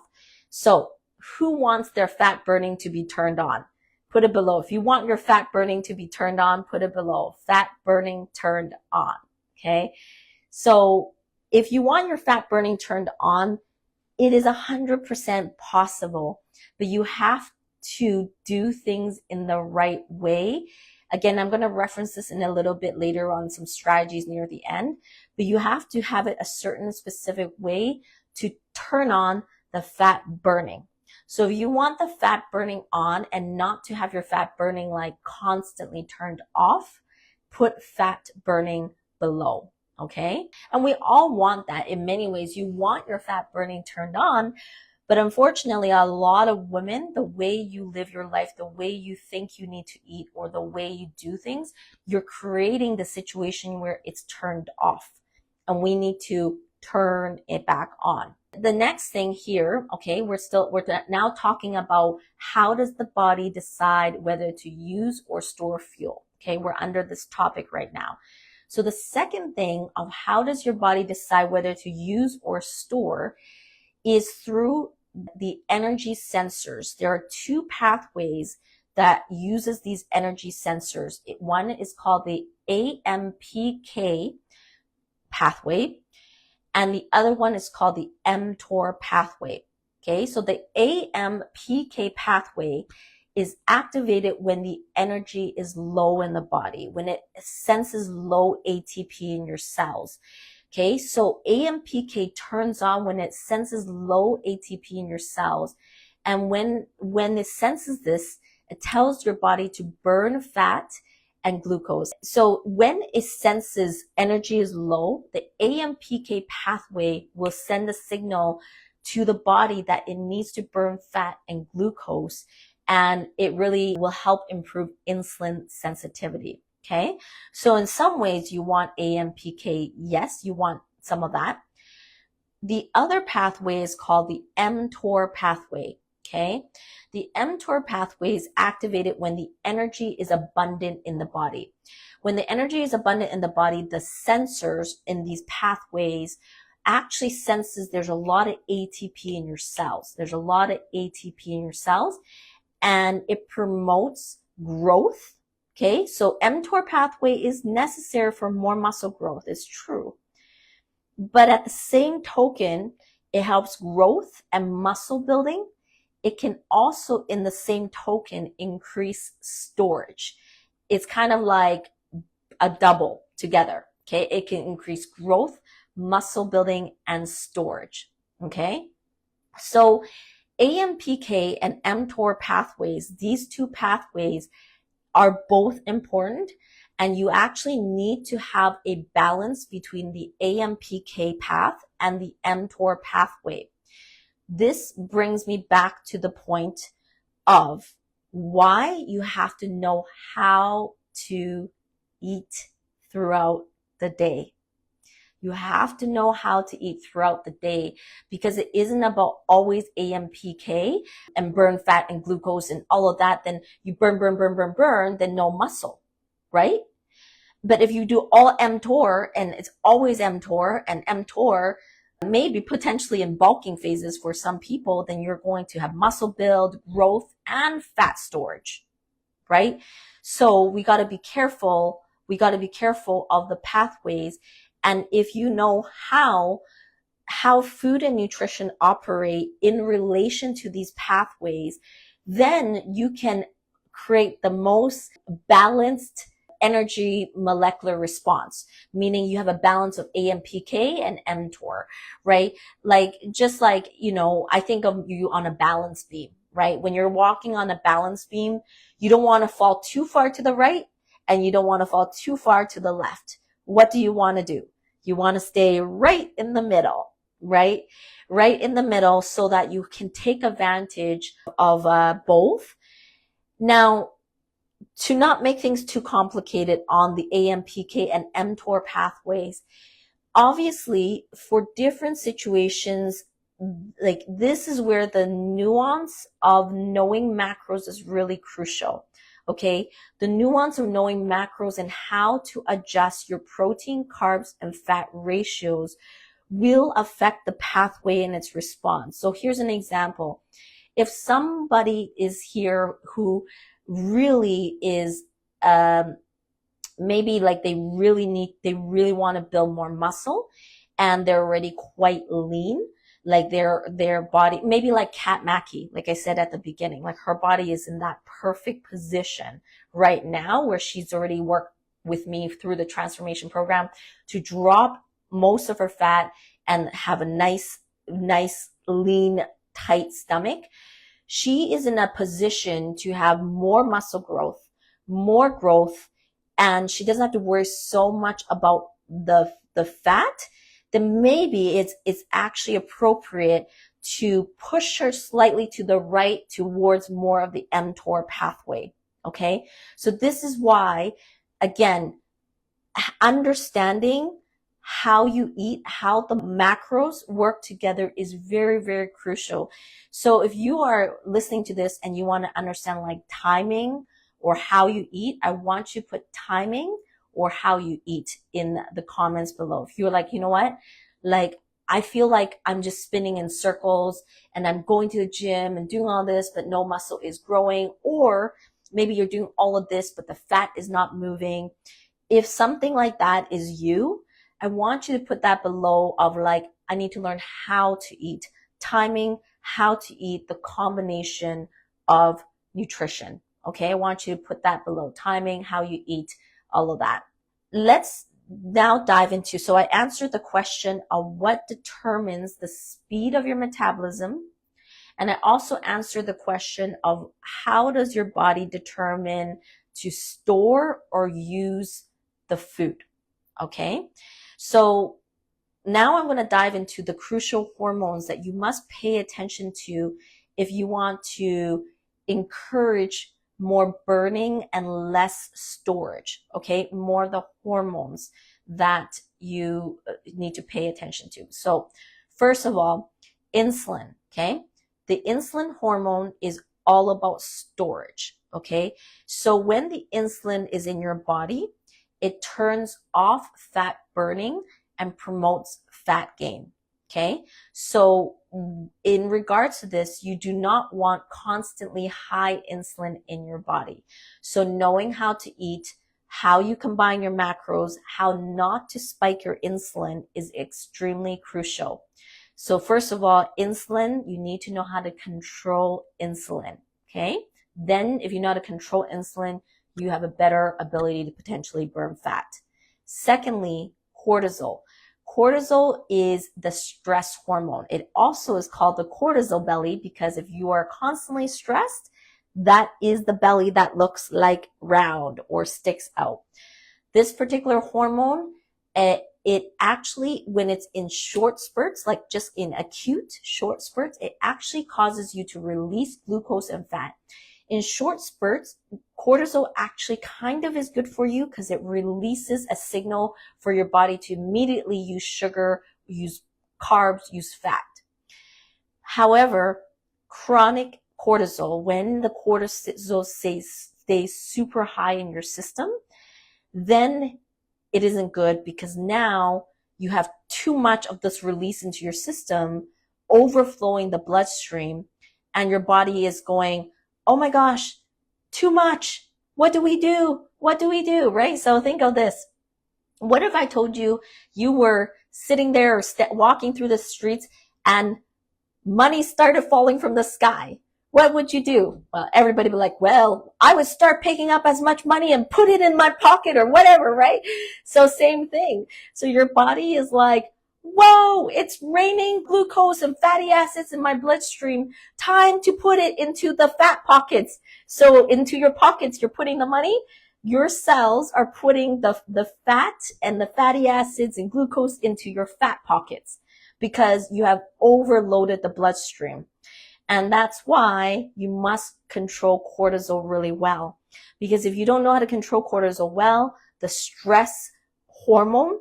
So who wants their fat burning to be turned on? Put it below. If you want your fat burning to be turned on, put it below. Fat burning turned on, okay? So if you want your fat burning turned on, it is 100% possible, but you have to do things in the right way. Again, I'm going to reference this in a little bit later on some strategies near the end, but you have to have it a certain specific way to turn on the fat burning. So if you want the fat burning on and not to have your fat burning like constantly turned off, put fat burning below, okay? And we all want that in many ways. You want your fat burning turned on, but unfortunately, a lot of women, the way you live your life, the way you think you need to eat, or the way you do things, you're creating the situation where it's turned off, and we need to turn it back on. The next thing here, okay, we're now talking about how does the body decide whether to use or store fuel. Okay, we're under this topic right now. So the second thing of how does your body decide whether to use or store is through the energy sensors. There are two pathways that uses these energy sensors. One is called the AMPK pathway, and the other one is called the mTOR pathway. Okay, so the AMPK pathway is activated when the energy is low in the body, when it senses low ATP in your cells. Okay, so AMPK turns on when it senses low ATP in your cells. And when it senses this, it tells your body to burn fat and glucose. So when it senses energy is low, the AMPK pathway will send a signal to the body that it needs to burn fat and glucose, and it really will help improve insulin sensitivity. Okay, so in some ways you want AMPK, yes, you want some of that. The other pathway is called the mTOR pathway. Okay, the mTOR pathway is activated when the energy is abundant in the body. When the energy is abundant in the body, the sensors in these pathways actually senses there's a lot of ATP in your cells. There's a lot of ATP in your cells, and it promotes growth. Okay, so mTOR pathway is necessary for more muscle growth. It's true. But at the same token, it helps growth and muscle building. It can also, in the same token, increase storage. It's kind of like a double together. Okay, it can increase growth, muscle building, and storage. Okay, so AMPK and mTOR pathways, these two pathways are both important, and you actually need to have a balance between the AMPK path and the mTOR pathway. This brings me back to the point of why you have to know how to eat throughout the day. You have to know how to eat throughout the day, because it isn't about always AMPK and burn fat and glucose and all of that. Then you burn, then no muscle, right? But if you do all mTOR and it's always mTOR, and mTOR maybe potentially in bulking phases for some people, then you're going to have muscle build, growth, and fat storage, right? So we got to be careful. We got to be careful of the pathways. And if you know how food and nutrition operate in relation to these pathways, then you can create the most balanced energy molecular response, meaning you have a balance of AMPK and mTOR, right? Like, just like, you know, I think of you on a balance beam, right? When you're walking on a balance beam, you don't want to fall too far to the right and you don't want to fall too far to the left. What do you want to do? You want to stay right in the middle, right? Right in the middle, so that you can take advantage of both. Now, to not make things too complicated on the AMPK and mTOR pathways, obviously for different situations, like this is where the nuance of knowing macros is really crucial. Okay, the nuance of knowing macros and how to adjust your protein, carbs, and fat ratios will affect the pathway and its response. So here's an example. If somebody is here who really is maybe like they really want to build more muscle, and they're already quite lean, like their body, maybe like 𝗕𝗵𝗲, like I said at the beginning, like her body is in that perfect position right now where she's already worked with me through the transformation program to drop most of her fat and have a nice, lean, tight stomach. She is in a position to have more muscle growth, and she doesn't have to worry so much about the fat. Then maybe it's actually appropriate to push her slightly to the right towards more of the mTOR pathway. Okay, so this is why, again, understanding how you eat, how the macros work together is very, very crucial. So if you are listening to this and you want to understand like timing or how you eat, I want you to put timing or how you eat in the comments below. If you're like, you know what, like I feel like I'm just spinning in circles and I'm going to the gym and doing all this, but no muscle is growing, or maybe you're doing all of this, but the fat is not moving. If something like that is you, I want you to put that below of like, I need to learn how to eat, timing, how to eat, the combination of nutrition. Okay, I want you to put that below, timing, how you eat, all of that. Let's now dive into, so I answered the question of what determines the speed of your metabolism. And I also answered the question of how does your body determine to store or use the food. Okay, so now I'm going to dive into the crucial hormones that you must pay attention to if you want to encourage more burning and less storage. Okay, more the hormones that you need to pay attention to. So first of all, insulin. Okay, the insulin hormone is all about storage. Okay, so when the insulin is in your body, it turns off fat burning and promotes fat gain. Okay, so in regards to this, you do not want constantly high insulin in your body. So knowing how to eat, how you combine your macros, how not to spike your insulin is extremely crucial. So first of all, insulin, you need to know how to control insulin. Okay, then if you know how to control insulin, you have a better ability to potentially burn fat. Secondly, cortisol. Cortisol is the stress hormone. It also is called the cortisol belly because if you are constantly stressed, that is the belly that looks like round or sticks out. This particular hormone, it actually, when it's in short spurts, like just in acute short spurts, it actually causes you to release glucose and fat. In short spurts, cortisol actually kind of is good for you because it releases a signal for your body to immediately use sugar, use carbs, use fat. However, chronic cortisol, when the cortisol stays super high in your system, then it isn't good because now you have too much of this release into your system, overflowing the bloodstream, and your body is going, oh my gosh, too much. What do we do? What do we do? Right? So think of this. What if I told you you were sitting there or walking through the streets and money started falling from the sky? What would you do? Well, everybody would be like, well, I would start picking up as much money and put it in my pocket or whatever, right? So same thing. So your body is like, whoa, it's raining glucose and fatty acids in my bloodstream. Time to put it into the fat pockets. So into your pockets, you're putting the money. Your cells are putting the fat and the fatty acids and glucose into your fat pockets because you have overloaded the bloodstream. And that's why you must control cortisol really well. Because if you don't know how to control cortisol well, the stress hormone,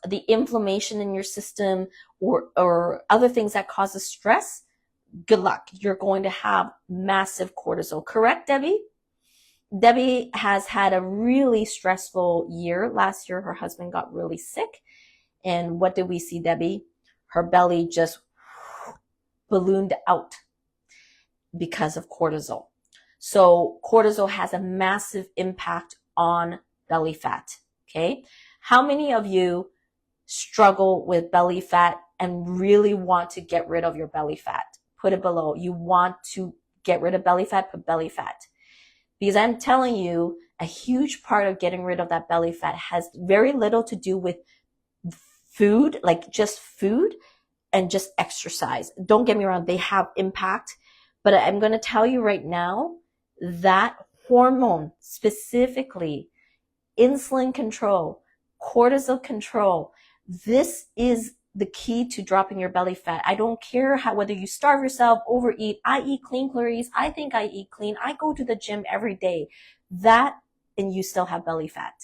the inflammation in your system, or other things that causes stress, good luck. You're going to have massive cortisol. Correct, Debbie? Debbie has had a really stressful year. Last year, her husband got really sick. And what did we see, Debbie? Her belly just ballooned out because of cortisol. So cortisol has a massive impact on belly fat. Okay. How many of you struggle with belly fat and really want to get rid of your belly fat? Put it below. You want to get rid of belly fat, put belly fat. Because I'm telling you, a huge part of getting rid of that belly fat has very little to do with food, like just food, and just exercise. Don't get me wrong, they have impact, but I'm going to tell you right now that hormone, specifically insulin control, cortisol control, this is the key to dropping your belly fat. I don't care whether you starve yourself, overeat. I eat clean, Clarice. I think I eat clean. I go to the gym every day. That, and you still have belly fat.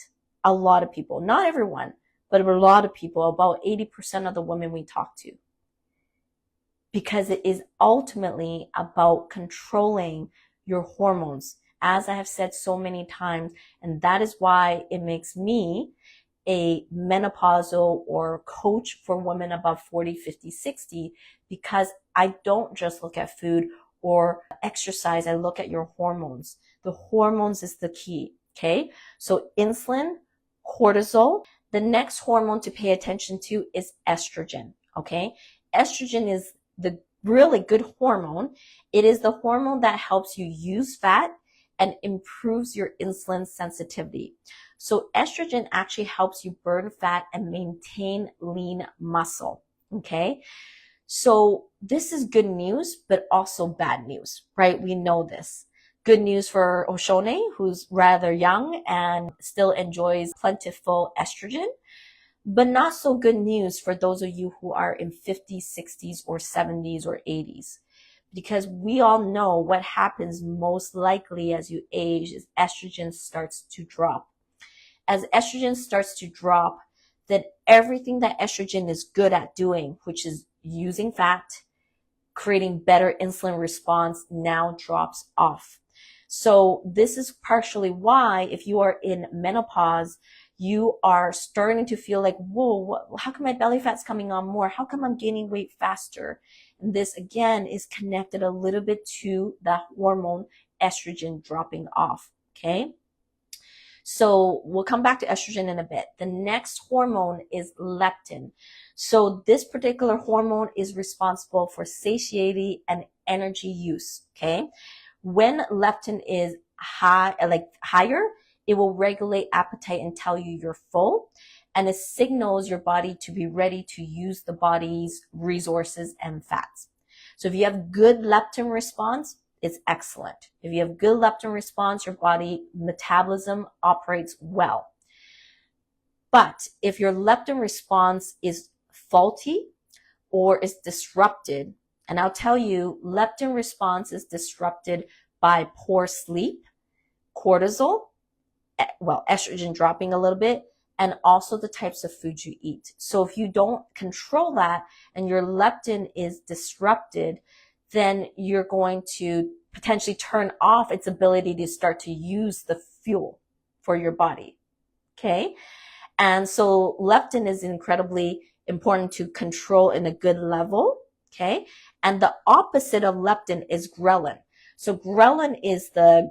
A lot of people, not everyone, but a lot of people, about 80% of the women we talk to. Because it is ultimately about controlling your hormones. as I have said so many times, and that is why it makes me a menopausal or coach for women above 40, 50, 60, because I don't just look at food or exercise. I look at your hormones. The hormones is the key. Okay. So insulin, cortisol. The next hormone to pay attention to is estrogen. Okay. Estrogen is the really good hormone. It is the hormone that helps you use fat and improves your insulin sensitivity. So estrogen actually helps you burn fat and maintain lean muscle. Okay. So this is good news, but also bad news, right? We know this. Good news for Oshone, who's rather young and still enjoys plentiful estrogen, but not so good news for those of you who are in 50s, 60s, or 70s, or 80s. Because we all know what happens most likely as you age is estrogen starts to drop. As estrogen starts to drop, then everything that estrogen is good at doing, which is using fat, creating better insulin response, now drops off. So this is partially why if you are in menopause, you are starting to feel like, whoa, how come my belly fat's coming on more? How come I'm gaining weight faster? And this again is connected a little bit to the hormone estrogen dropping off. Okay. So we'll come back to estrogen in a bit. The next hormone is leptin. So this particular hormone is responsible for satiety and energy use. Okay. When leptin is high, like higher, it will regulate appetite and tell you you're full. And it signals your body to be ready to use the body's resources and fats. So if you have good leptin response, it's excellent. If you have good leptin response, your body metabolism operates well. But if your leptin response is faulty or is disrupted, and I'll tell you, leptin response is disrupted by poor sleep, cortisol, estrogen dropping a little bit, and also the types of food you eat. So if you don't control that and your leptin is disrupted, then you're going to potentially turn off its ability to start to use the fuel for your body. Okay. And so leptin is incredibly important to control in a good level. Okay. And the opposite of leptin is ghrelin. So ghrelin is the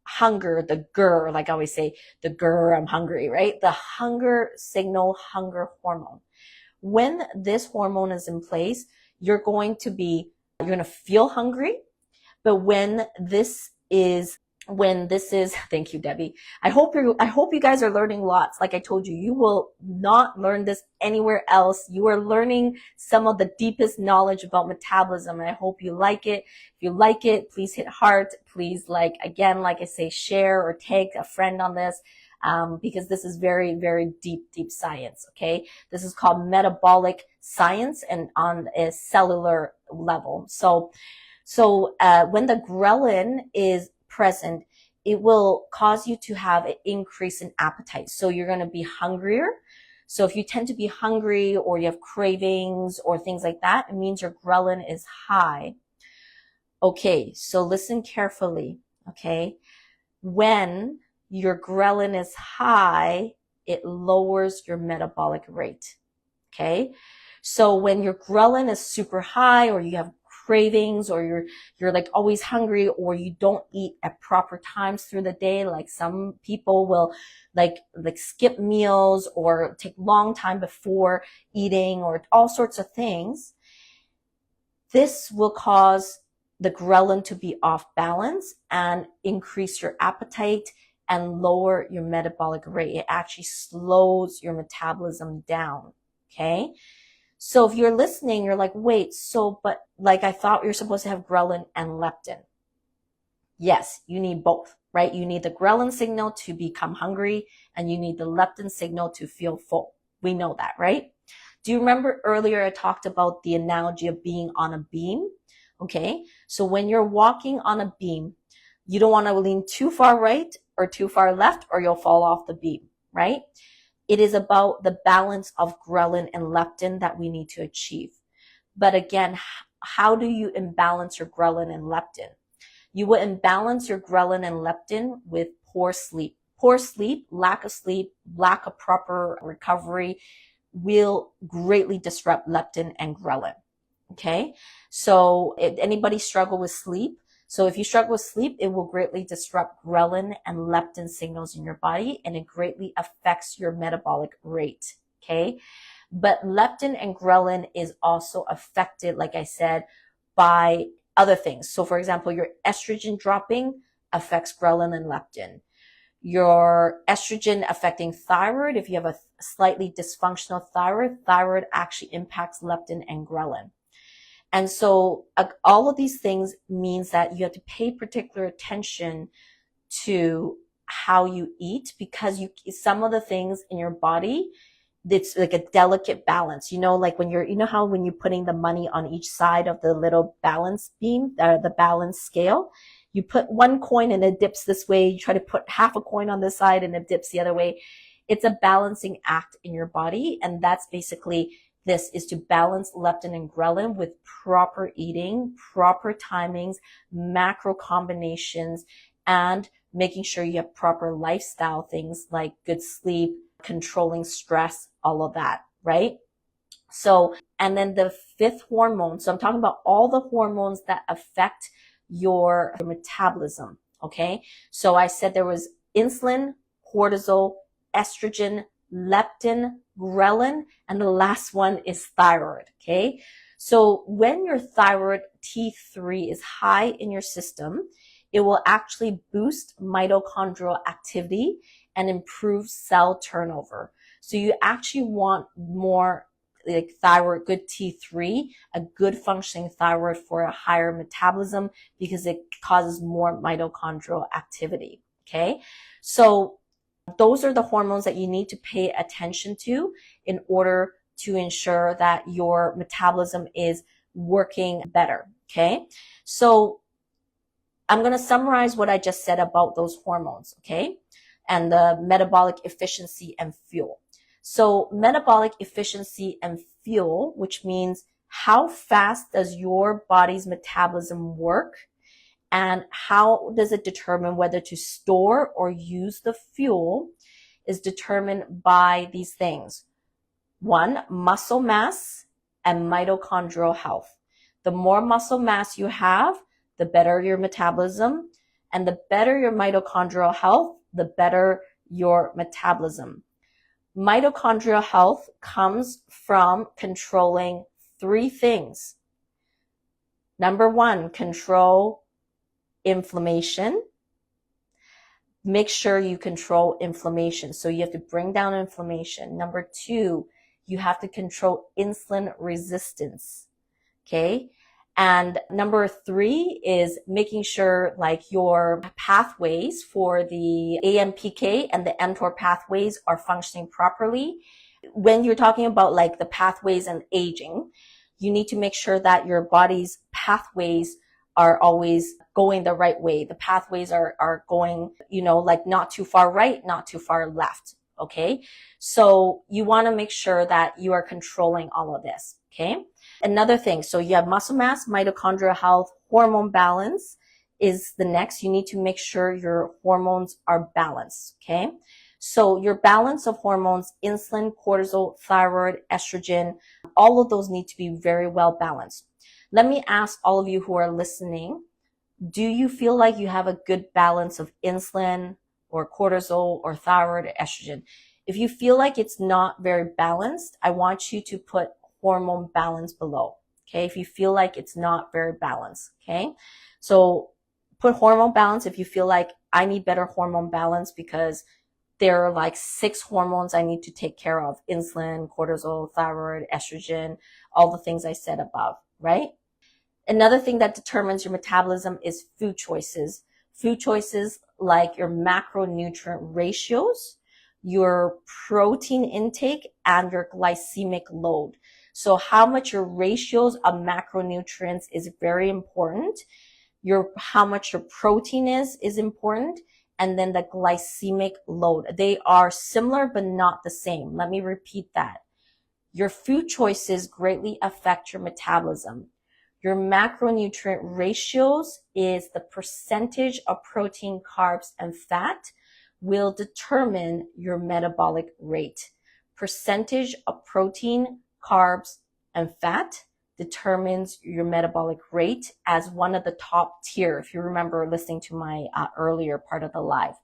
hunger, the grr, like I always say, the grr, I'm hungry, right? The hunger signal, hunger hormone. When this hormone is in place, you're going to feel hungry. But when this is, thank you, Debbie. I hope you guys are learning lots. Like I told you, you will not learn this anywhere else. You are learning some of the deepest knowledge about metabolism, and I hope you like it. If you like it, please hit heart. Please, like I say, share or tag a friend on this. Because this is very, very deep science. Okay. This is called metabolic science and on a cellular level. So when the ghrelin is present, it will cause you to have an increase in appetite. So you're going to be hungrier. So if you tend to be hungry or you have cravings or things like that, it means your ghrelin is high. Okay. So listen carefully. Okay. When your ghrelin is high, it lowers your metabolic rate. Okay. So when your ghrelin is super high or you have cravings or you're like always hungry or you don't eat at proper times through the day, like some people will like skip meals or take long time before eating or all sorts of things, this will cause the ghrelin to be off balance and increase your appetite and lower your metabolic rate. It actually slows your metabolism down. Okay. So if you're listening, you're like, wait, but like I thought you're supposed to have ghrelin and leptin. Yes, you need both, right? You need the ghrelin signal to become hungry and you need the leptin signal to feel full. We know that, right? Do you remember earlier I talked about the analogy of being on a beam? Okay. So when you're walking on a beam, you don't want to lean too far right or too far left or you'll fall off the beam, right? It is about the balance of ghrelin and leptin that we need to achieve. But again, how do you imbalance your ghrelin and leptin? You will imbalance your ghrelin and leptin with poor sleep. Poor sleep, lack of proper recovery will greatly disrupt leptin and ghrelin. Okay, so if anybody struggle with sleep, so if you struggle with sleep, it will greatly disrupt ghrelin and leptin signals in your body, and it greatly affects your metabolic rate. Okay, but leptin and ghrelin is also affected, like I said, by other things. So for example, your estrogen dropping affects ghrelin and leptin. Your estrogen affecting thyroid, if you have a slightly dysfunctional thyroid actually impacts leptin and ghrelin. And so all of these things means that you have to pay particular attention to how you eat, because some of the things in your body, it's like a delicate balance. You know, like when how when you're putting the money on each side of the little balance beam, the balance scale, you put one coin and it dips this way. You try to put half a coin on this side and it dips the other way. It's a balancing act in your body. And that's basically this, is to balance leptin and ghrelin with proper eating, proper timings, macro combinations, and making sure you have proper lifestyle things like good sleep, controlling stress, all of that, right? So, and then the fifth hormone. So I'm talking about all the hormones that affect your metabolism. Okay. So I said there was insulin, cortisol, estrogen, leptin, ghrelin, and the last one is thyroid. Okay. So when your thyroid T3 is high in your system, it will actually boost mitochondrial activity and improve cell turnover. So you actually want more like thyroid, good T3, a good functioning thyroid for a higher metabolism, because it causes more mitochondrial activity. Okay. So those are the hormones that you need to pay attention to in order to ensure that your metabolism is working better. Okay. So I'm going to summarize what I just said about those hormones. Okay. And the metabolic efficiency and fuel. So metabolic efficiency and fuel, which means how fast does your body's metabolism work, and how does it determine whether to store or use the fuel, is determined by these things. One, muscle mass and mitochondrial health. The more muscle mass you have, the better your metabolism, and the better your mitochondrial health, the better your metabolism. Mitochondrial health comes from controlling three things. Number one, control inflammation. Make sure you control inflammation. So you have to bring down inflammation. Number two, you have to control insulin resistance. Okay. And number three is making sure like your pathways for the AMPK and the mTOR pathways are functioning properly. When you're talking about like the pathways and aging, you need to make sure that your body's pathways are always going the right way. The pathways are going, like not too far right, not too far left. Okay. So you want to make sure that you are controlling all of this. Okay. Another thing, so you have muscle mass, mitochondrial health, hormone balance is the next. You need to make sure your hormones are balanced, okay? So your balance of hormones, insulin, cortisol, thyroid, estrogen, all of those need to be very well balanced. Let me ask all of you who are listening, do you feel like you have a good balance of insulin or cortisol or thyroid or estrogen? If you feel like it's not very balanced, I want you to put hormone balance below. Okay. If you feel like it's not very balanced. Okay. So put hormone balance if you feel like I need better hormone balance because there are like 6 hormones I need to take care of. Insulin, cortisol, thyroid, estrogen, all the things I said above, right? Another thing that determines your metabolism is food choices. Food choices like your macronutrient ratios, your protein intake, and your glycemic load. So how much your ratios of macronutrients is very important. How much your protein is important. And then the glycemic load. They are similar, but not the same. Let me repeat that. Your food choices greatly affect your metabolism. Your macronutrient ratios is the percentage of protein, carbs, and fat will determine your metabolic rate. Percentage of protein, carbs, and fat determines your metabolic rate as one of the top tier, if you remember listening to my earlier part of the live.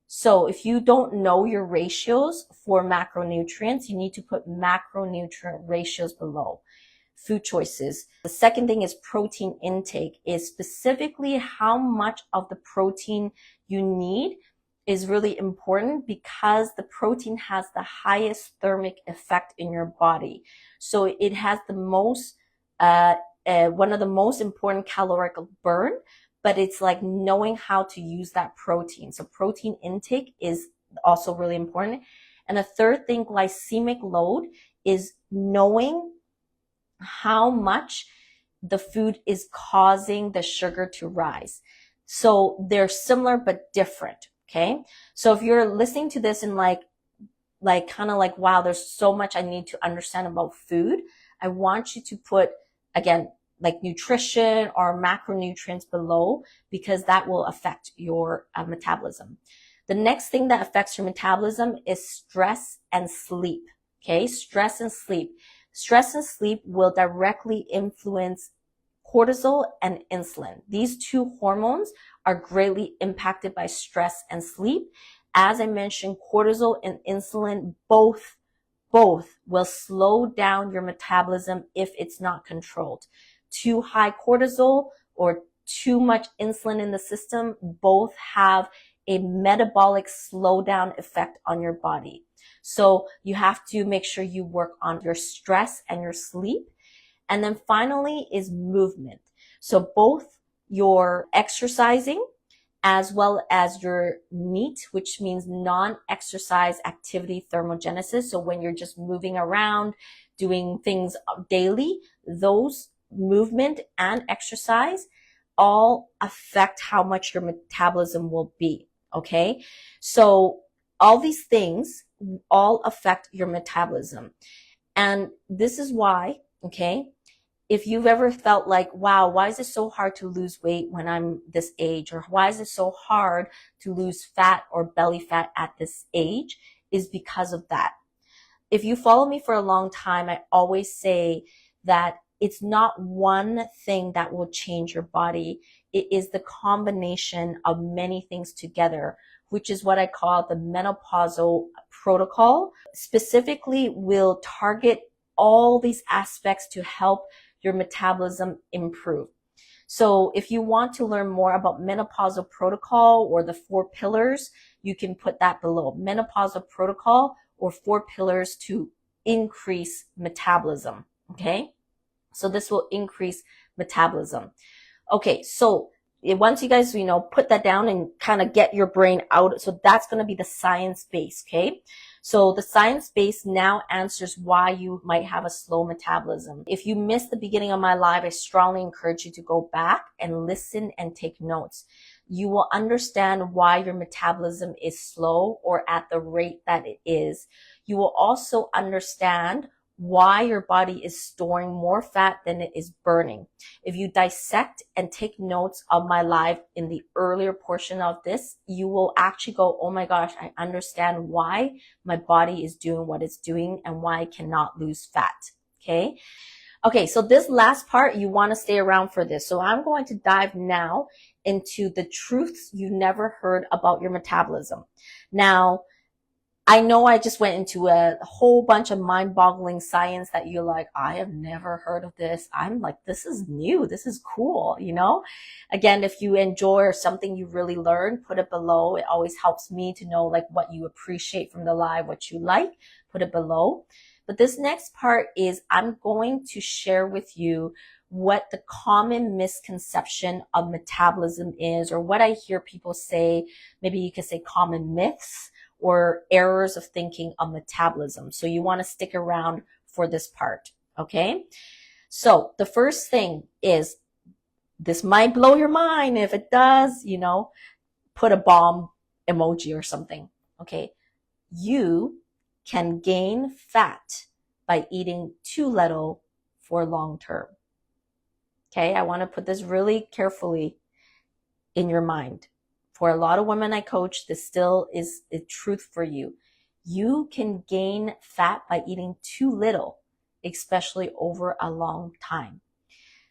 So if you don't know your ratios for macronutrients, you need to put macronutrient ratios below. Food choices. The second thing is protein intake, is specifically how much of the protein you need is really important because the protein has the highest thermic effect in your body. So it has the most, one of the most important caloric burn, but it's like knowing how to use that protein. So protein intake is also really important. And the third thing, glycemic load, is knowing how much the food is causing the sugar to rise. So they're similar but different, okay? So if you're listening to this and like kind of like, wow, there's so much I need to understand about food, I want you to put, again, like nutrition or macronutrients below, because that will affect your metabolism. The next thing that affects your metabolism is stress and sleep, okay? Stress and sleep. Stress and sleep will directly influence cortisol and insulin. These two hormones are greatly impacted by stress and sleep. As I mentioned, cortisol and insulin both will slow down your metabolism if it's not controlled. Too high cortisol or too much insulin in the system both have a metabolic slowdown effect on your body. So you have to make sure you work on your stress and your sleep. And then finally is movement. So both your exercising as well as your NEAT, which means non-exercise activity thermogenesis. So when you're just moving around, doing things daily, those movement and exercise all affect how much your metabolism will be, okay? So all these things all affect your metabolism. And this is why, okay, if you've ever felt like, wow, why is it so hard to lose weight when I'm this age? Or why is it so hard to lose fat or belly fat at this age? Is because of that. If you follow me for a long time, I always say that it's not one thing that will change your body. It is the combination of many things together, which is what I call the menopausal protocol. Specifically, will target all these aspects to help your metabolism improve. So if you want to learn more about menopausal protocol or the 4 pillars, you can put that below. Menopausal protocol or 4 pillars to increase metabolism, okay? So this will increase metabolism. Okay, so once you guys, put that down and kind of get your brain out. So that's going to be the science base, okay? So the science base now answers why you might have a slow metabolism. If you missed the beginning of my live, I strongly encourage you to go back and listen and take notes. You will understand why your metabolism is slow or at the rate that it is. You will also understand why your body is storing more fat than it is burning. If you dissect and take notes of my live in the earlier portion of this, you will actually go, oh my gosh, I understand why my body is doing what it's doing and why I cannot lose fat. Okay. Okay. So this last part, you want to stay around for this. So I'm going to dive now into the truths you never heard about your metabolism. Now, I know I just went into a whole bunch of mind-boggling science that you're like, I have never heard of this. I'm like, this is new. This is cool, Again, if you enjoy or something you really learned, put it below. It always helps me to know like what you appreciate from the live, what you like, put it below. But this next part is I'm going to share with you what the common misconception of metabolism is, or what I hear people say. Maybe you could say common myths or errors of thinking of metabolism. So you want to stick around for this part, okay? So the first thing is, this might blow your mind. If it does, put a bomb emoji or something, okay? You can gain fat by eating too little for long term. Okay, I want to put this really carefully in your mind. For a lot of women I coach, this still is the truth for you. You can gain fat by eating too little, especially over a long time.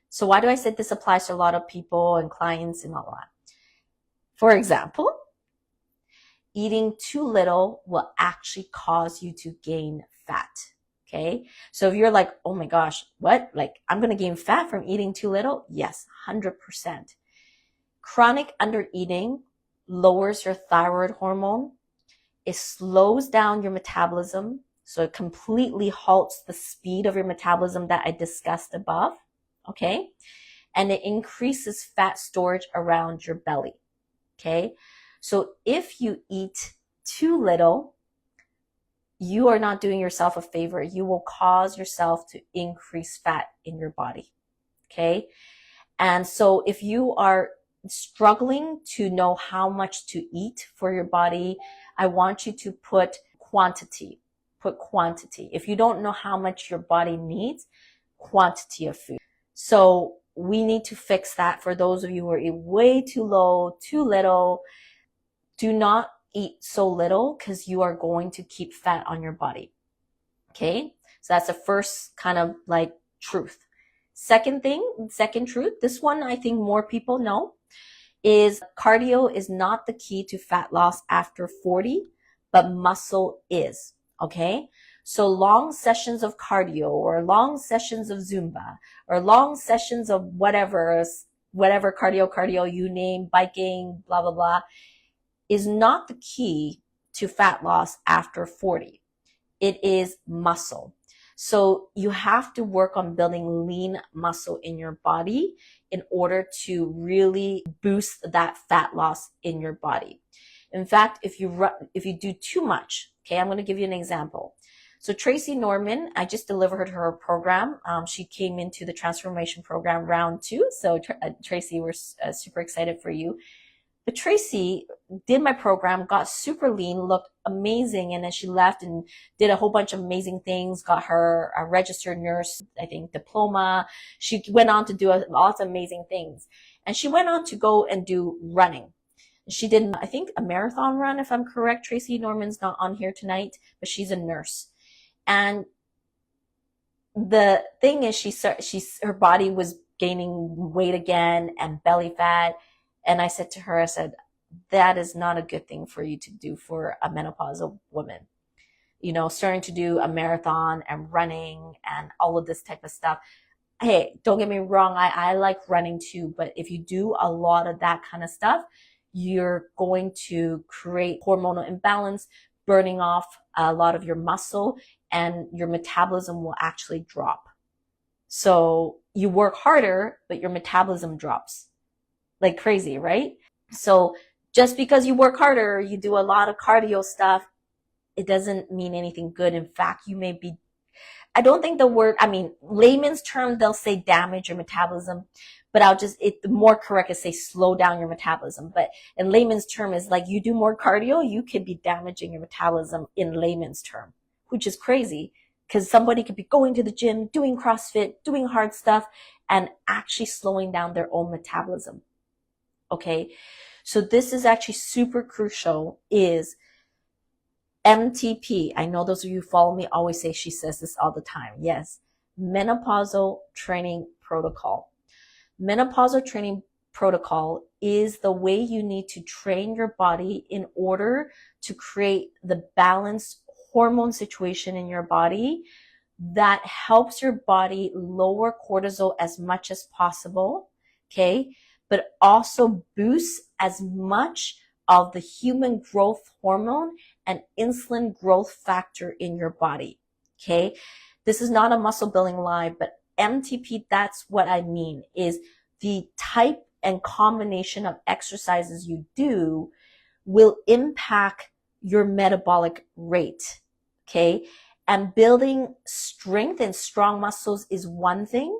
So why do I say this applies to a lot of people and clients and all that? For example, eating too little will actually cause you to gain fat. Okay. So if you're like, oh my gosh, what? Like, I'm going to gain fat from eating too little? Yes, 100%. Chronic undereating lowers your thyroid hormone. It slows down your metabolism. So it completely halts the speed of your metabolism that I discussed above. Okay. And it increases fat storage around your belly. Okay. So if you eat too little, you are not doing yourself a favor. You will cause yourself to increase fat in your body. Okay. And so if you are struggling to know how much to eat for your body, I want you to put quantity. Put quantity. If you don't know how much your body needs, quantity of food. So we need to fix that. For those of you who are eating way too low, too little, do not eat so little because you are going to keep fat on your body. Okay. So that's the first kind of like truth. Second truth, this one I think more people know, is cardio is not the key to fat loss after 40, but muscle is. Okay. So long sessions of cardio or long sessions of Zumba or long sessions of whatever cardio, you name, biking, blah, blah, blah, is not the key to fat loss after 40. It is muscle. So you have to work on building lean muscle in your body in order to really boost that fat loss in your body. In fact, if you do too much, okay, I'm going to give you an example. So Tracy Norman, I just delivered her program. She came into the transformation program round 2. So Tracy, we're super excited for you. But Tracy did my program, got super lean, looked amazing, and then she left and did a whole bunch of amazing things, got her a registered nurse, I think, diploma. She went on to do lots of amazing things. And she went on to go and do running. She did, I think, a marathon run, if I'm correct. Tracy Norman's not on here tonight, but she's a nurse. And the thing is, her body was gaining weight again and belly fat. And I said to her, that is not a good thing for you to do for a menopausal woman. You know, starting to do a marathon and running and all of this type of stuff. Hey, don't get me wrong. I like running too, but if you do a lot of that kind of stuff, you're going to create hormonal imbalance, burning off a lot of your muscle, and your metabolism will actually drop. So you work harder, but your metabolism drops. Like crazy, right? So just because you work harder, you do a lot of cardio stuff, it doesn't mean anything good. In fact, you may be, I don't think the word, layman's term, they'll say damage your metabolism, but the more correct is say slow down your metabolism. But in layman's term is like you do more cardio, you could be damaging your metabolism in layman's term, which is crazy because somebody could be going to the gym, doing CrossFit, doing hard stuff, and actually slowing down their own metabolism. Okay, so this is actually super crucial, is MTP. I know those of you who follow me always say she says this all the time. Yes, menopausal training protocol. Menopausal training protocol is the way you need to train your body in order to create the balanced hormone situation in your body that helps your body lower cortisol as much as possible. Okay, but also boosts as much of the human growth hormone and insulin growth factor in your body. Okay. This is not a muscle building lie, but MTP, that's what I mean, is the type and combination of exercises you do will impact your metabolic rate. Okay. And building strength and strong muscles is one thing,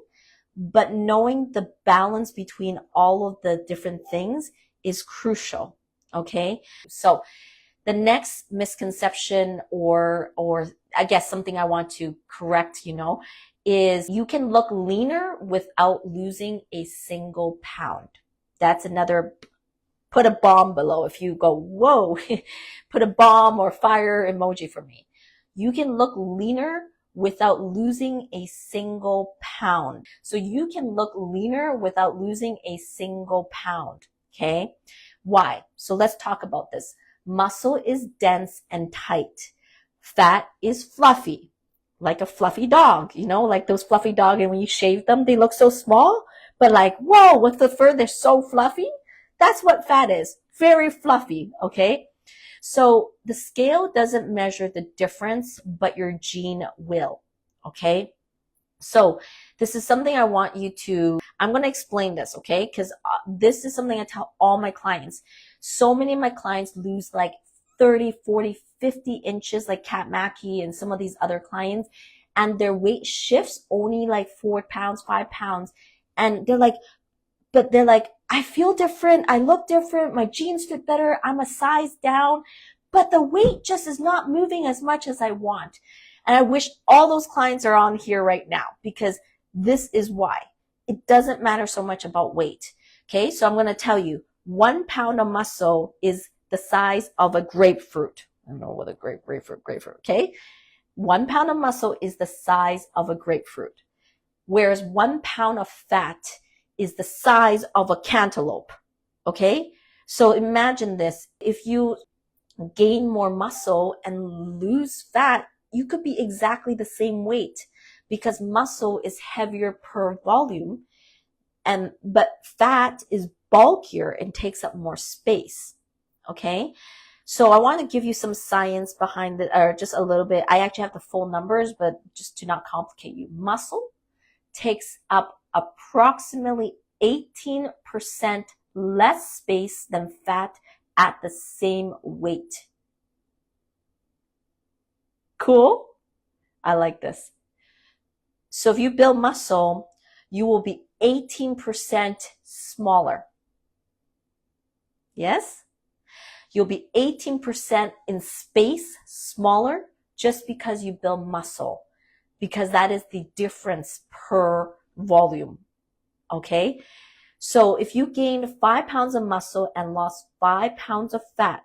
but knowing the balance between all of the different things is crucial. Okay. So the next misconception or I guess something I want to correct, is you can look leaner without losing a single pound. That's another, put a bomb below if you go, whoa, put a bomb or fire emoji for me. You can look leaner without losing a single pound. So you can look leaner without losing a single pound, okay? Why? So let's talk about this. Muscle is dense and tight. Fat is fluffy, like a fluffy dog, you know, like those fluffy dogs, and when you shave them, they look so small, but like, whoa, with the fur, they're so fluffy. That's what fat is. Very fluffy, okay? So the scale doesn't measure the difference, but your gene will, okay? So this is something I want you to, I'm going to explain this, okay? Because this is something I tell all my clients. So many of my clients lose like 30, 40, 50 inches like 𝗕𝗵𝗲 and some of these other clients, and their weight shifts only like 4 pounds, 5 pounds. And they're like, I feel different. I look different. My jeans fit better. I'm a size down, but the weight just is not moving as much as I want. And I wish all those clients are on here right now, because this is why. It doesn't matter so much about weight. Okay. So I'm going to tell you, 1 pound of muscle is the size of a grapefruit. I don't know what a grapefruit. Okay. 1 pound of muscle is the size of a grapefruit, whereas 1 pound of fat is the size of a cantaloupe. Okay. So imagine this. If you gain more muscle and lose fat, you could be exactly the same weight, because muscle is heavier per volume, but fat is bulkier and takes up more space. Okay. So I want to give you some science behind it, or just a little bit. I actually have the full numbers, but just to not complicate you. Muscle takes up approximately 18% less space than fat at the same weight. Cool? I like this. So if you build muscle, you will be 18% smaller. Yes? You'll be 18% in space smaller just because you build muscle, because that is the difference per volume. Okay? So if you gained 5 pounds of muscle and lost 5 pounds of fat,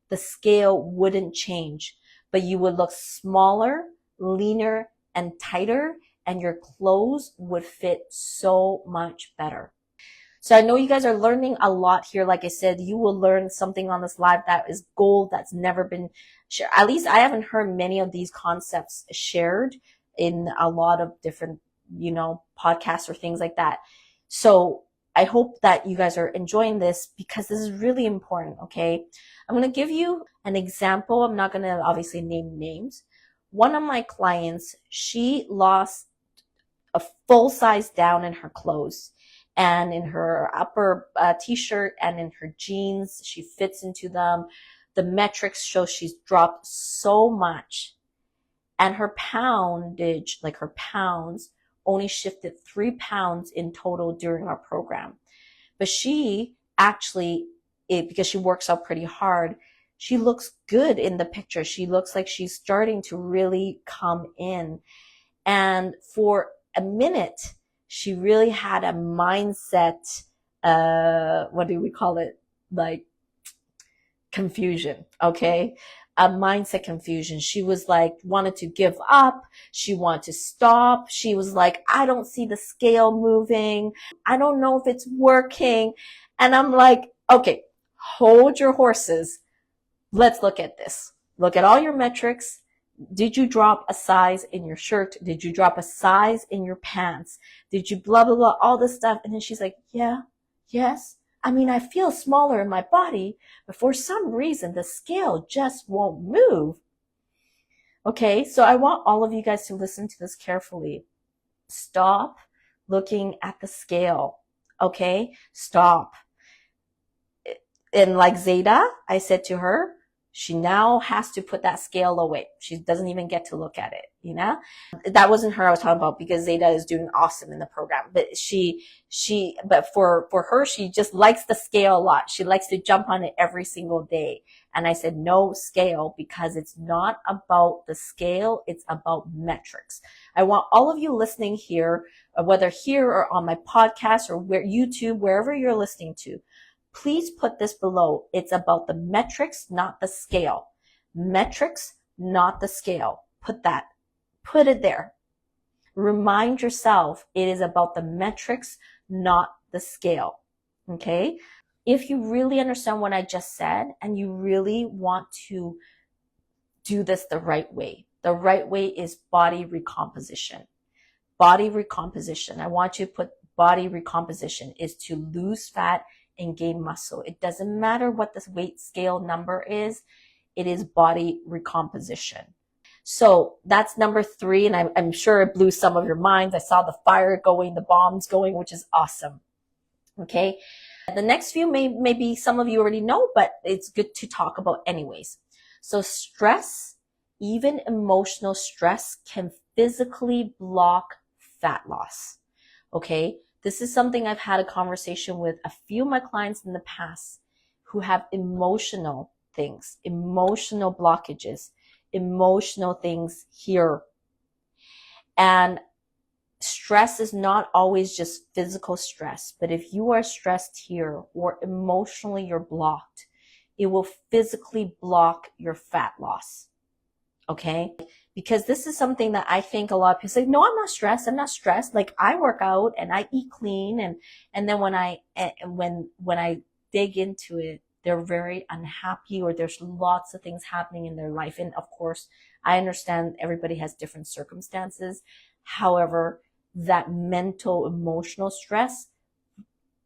the scale wouldn't change, but you would look smaller, leaner, and tighter, and your clothes would fit so much better. So I know you guys are learning a lot here. Like I said, you will learn something on this live that is gold, that's never been shared. At least I haven't heard many of these concepts shared in a lot of different, podcasts or things like that. So I hope that you guys are enjoying this, because this is really important, okay? I'm going to give you an example. I'm not going to obviously name names. One of my clients, she lost a full size down in her clothes, and in her upper t-shirt and in her jeans. She fits into them. The metrics show she's dropped so much. And her poundage, like her pounds, only shifted 3 pounds in total during our program. But she actually, because she works out pretty hard, she looks good in the picture. She looks like she's starting to really come in. And for a minute, she really had a mindset, what do we call it? Like confusion, okay? A mindset confusion. She was like, wanted to give up. She wanted to stop. She was like, I don't see the scale moving. I don't know if it's working. And I'm like, okay, hold your horses. Let's look at this. Look at all your metrics. Did you drop a size in your shirt? Did you drop a size in your pants? Did you blah, blah, blah, all this stuff? And then she's like, yeah, yes. I mean, I feel smaller in my body, but for some reason, the scale just won't move. Okay, so I want all of you guys to listen to this carefully. Stop looking at the scale. Okay, stop. And like Zeta, I said to her,
She now has to put that scale away. She doesn't even get to look at it, you know? That wasn't her I was talking about, because Zeta is doing awesome in the program. But but for her, she just likes the scale a lot. She likes to jump on it every single day. And I said, no scale, because it's not about the scale. It's about metrics. I want all of you listening here, whether here or on my podcast or YouTube, wherever you're listening to, please put this below. It's about the metrics, not the scale. Metrics, not the scale. Put it there. Remind yourself it is about the metrics, not the scale. Okay? If you really understand what I just said and you really want to do this the right way is body recomposition. Body recomposition. I want you to put body recomposition is to lose fat and gain muscle. It doesn't matter what this weight scale number is. It is body recomposition. So that's number 3. And I'm sure it blew some of your minds. I saw the fire going, the bombs going, which is awesome. Okay. The next few maybe some of you already know, but it's good to talk about anyways. So stress, even emotional stress, can physically block fat loss. Okay. This is something I've had a conversation with a few of my clients in the past who have emotional things, emotional blockages, emotional things here. And stress is not always just physical stress, but if you are stressed here or emotionally you're blocked, it will physically block your fat loss. Okay? Because this is something that I think a lot of people say, no, I'm not stressed. Like I work out and I eat clean. And then when I dig into it, they're very unhappy or there's lots of things happening in their life. And of course, I understand everybody has different circumstances. However, that mental, emotional stress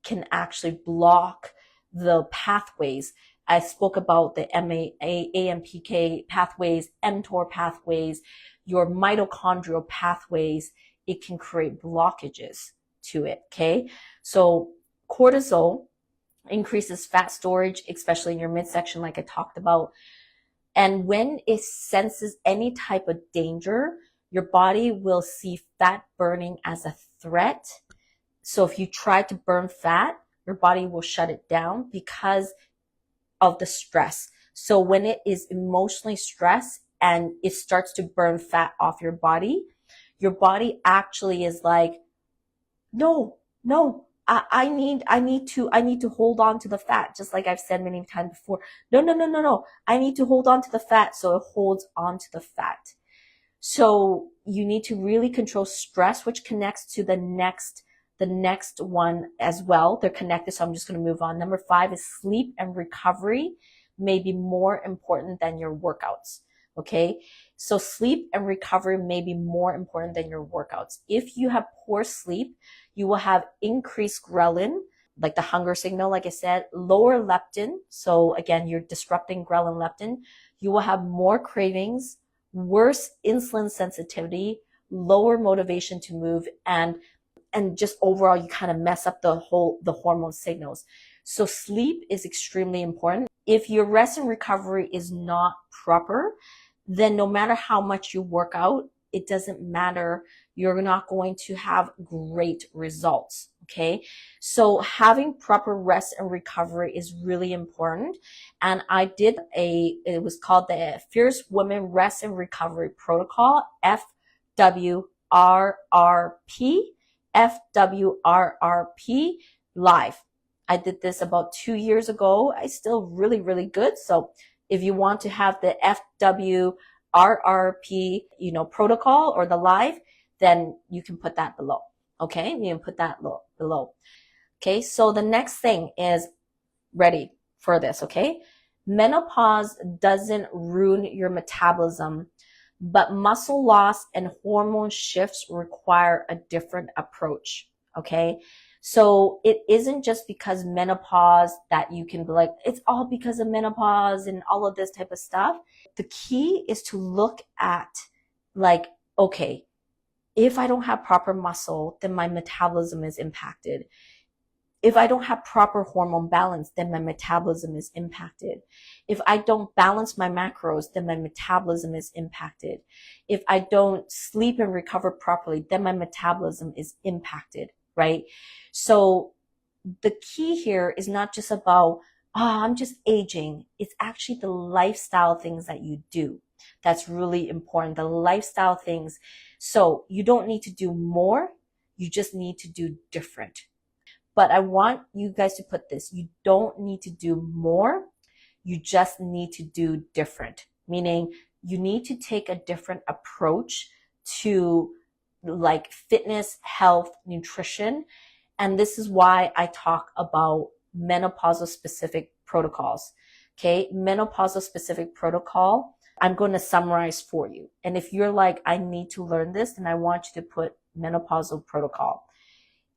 can actually block the pathways. I spoke about the AMPK pathways, mTOR pathways, your mitochondrial pathways. It can create blockages to it, okay? So cortisol increases fat storage, especially in your midsection, like I talked about. And when it senses any type of danger, your body will see fat burning as a threat. So if you try to burn fat, your body will shut it down because of the stress. So when it is emotionally stressed and it starts to burn fat off your body actually is like, no, I need to hold on to the fat. Just like I've said many times before. No. I need to hold on to the fat. So it holds on to the fat. So you need to really control stress, which connects to the next one as well. They're connected, so I'm just going to move on. Number 5 is sleep and recovery may be more important than your workouts. Okay. So sleep and recovery may be more important than your workouts. If you have poor sleep, you will have increased ghrelin, like the hunger signal, like I said, lower leptin. So again, you're disrupting ghrelin leptin. You will have more cravings, worse insulin sensitivity, lower motivation to move, and just overall, you kind of mess up the hormone signals. So sleep is extremely important. If your rest and recovery is not proper, then no matter how much you work out, it doesn't matter. You're not going to have great results. Okay. So having proper rest and recovery is really important. And I did it was called the Fierce Women Rest and Recovery Protocol, FWRRP live. I did this about 2 years ago. I still really good. So if you want to have the FWRRP, protocol or the live, then you can put that below. Okay. You can put that below. Okay. So the next thing is ready for this. Okay. Menopause doesn't ruin your metabolism, but muscle loss and hormone shifts require a different approach. Okay. So it isn't just because menopause that you can be like, it's all because of menopause and all of this type of stuff. The key is to look at like, okay, if I don't have proper muscle, then my metabolism is impacted. If I don't have proper hormone balance, then my metabolism is impacted. If I don't balance my macros, then my metabolism is impacted. If I don't sleep and recover properly, then my metabolism is impacted, right? So the key here is not just about, I'm just aging. It's actually the lifestyle things that you do. That's really important. The lifestyle things. So you don't need to do more. You just need to do different. But I want you guys to put this. You don't need to do more. You just need to do different. Meaning you need to take a different approach to like fitness, health, nutrition. And this is why I talk about menopausal specific protocols. Okay. Menopausal specific protocol. I'm going to summarize for you. And if you're like, I need to learn this, then I want you to put menopausal protocol.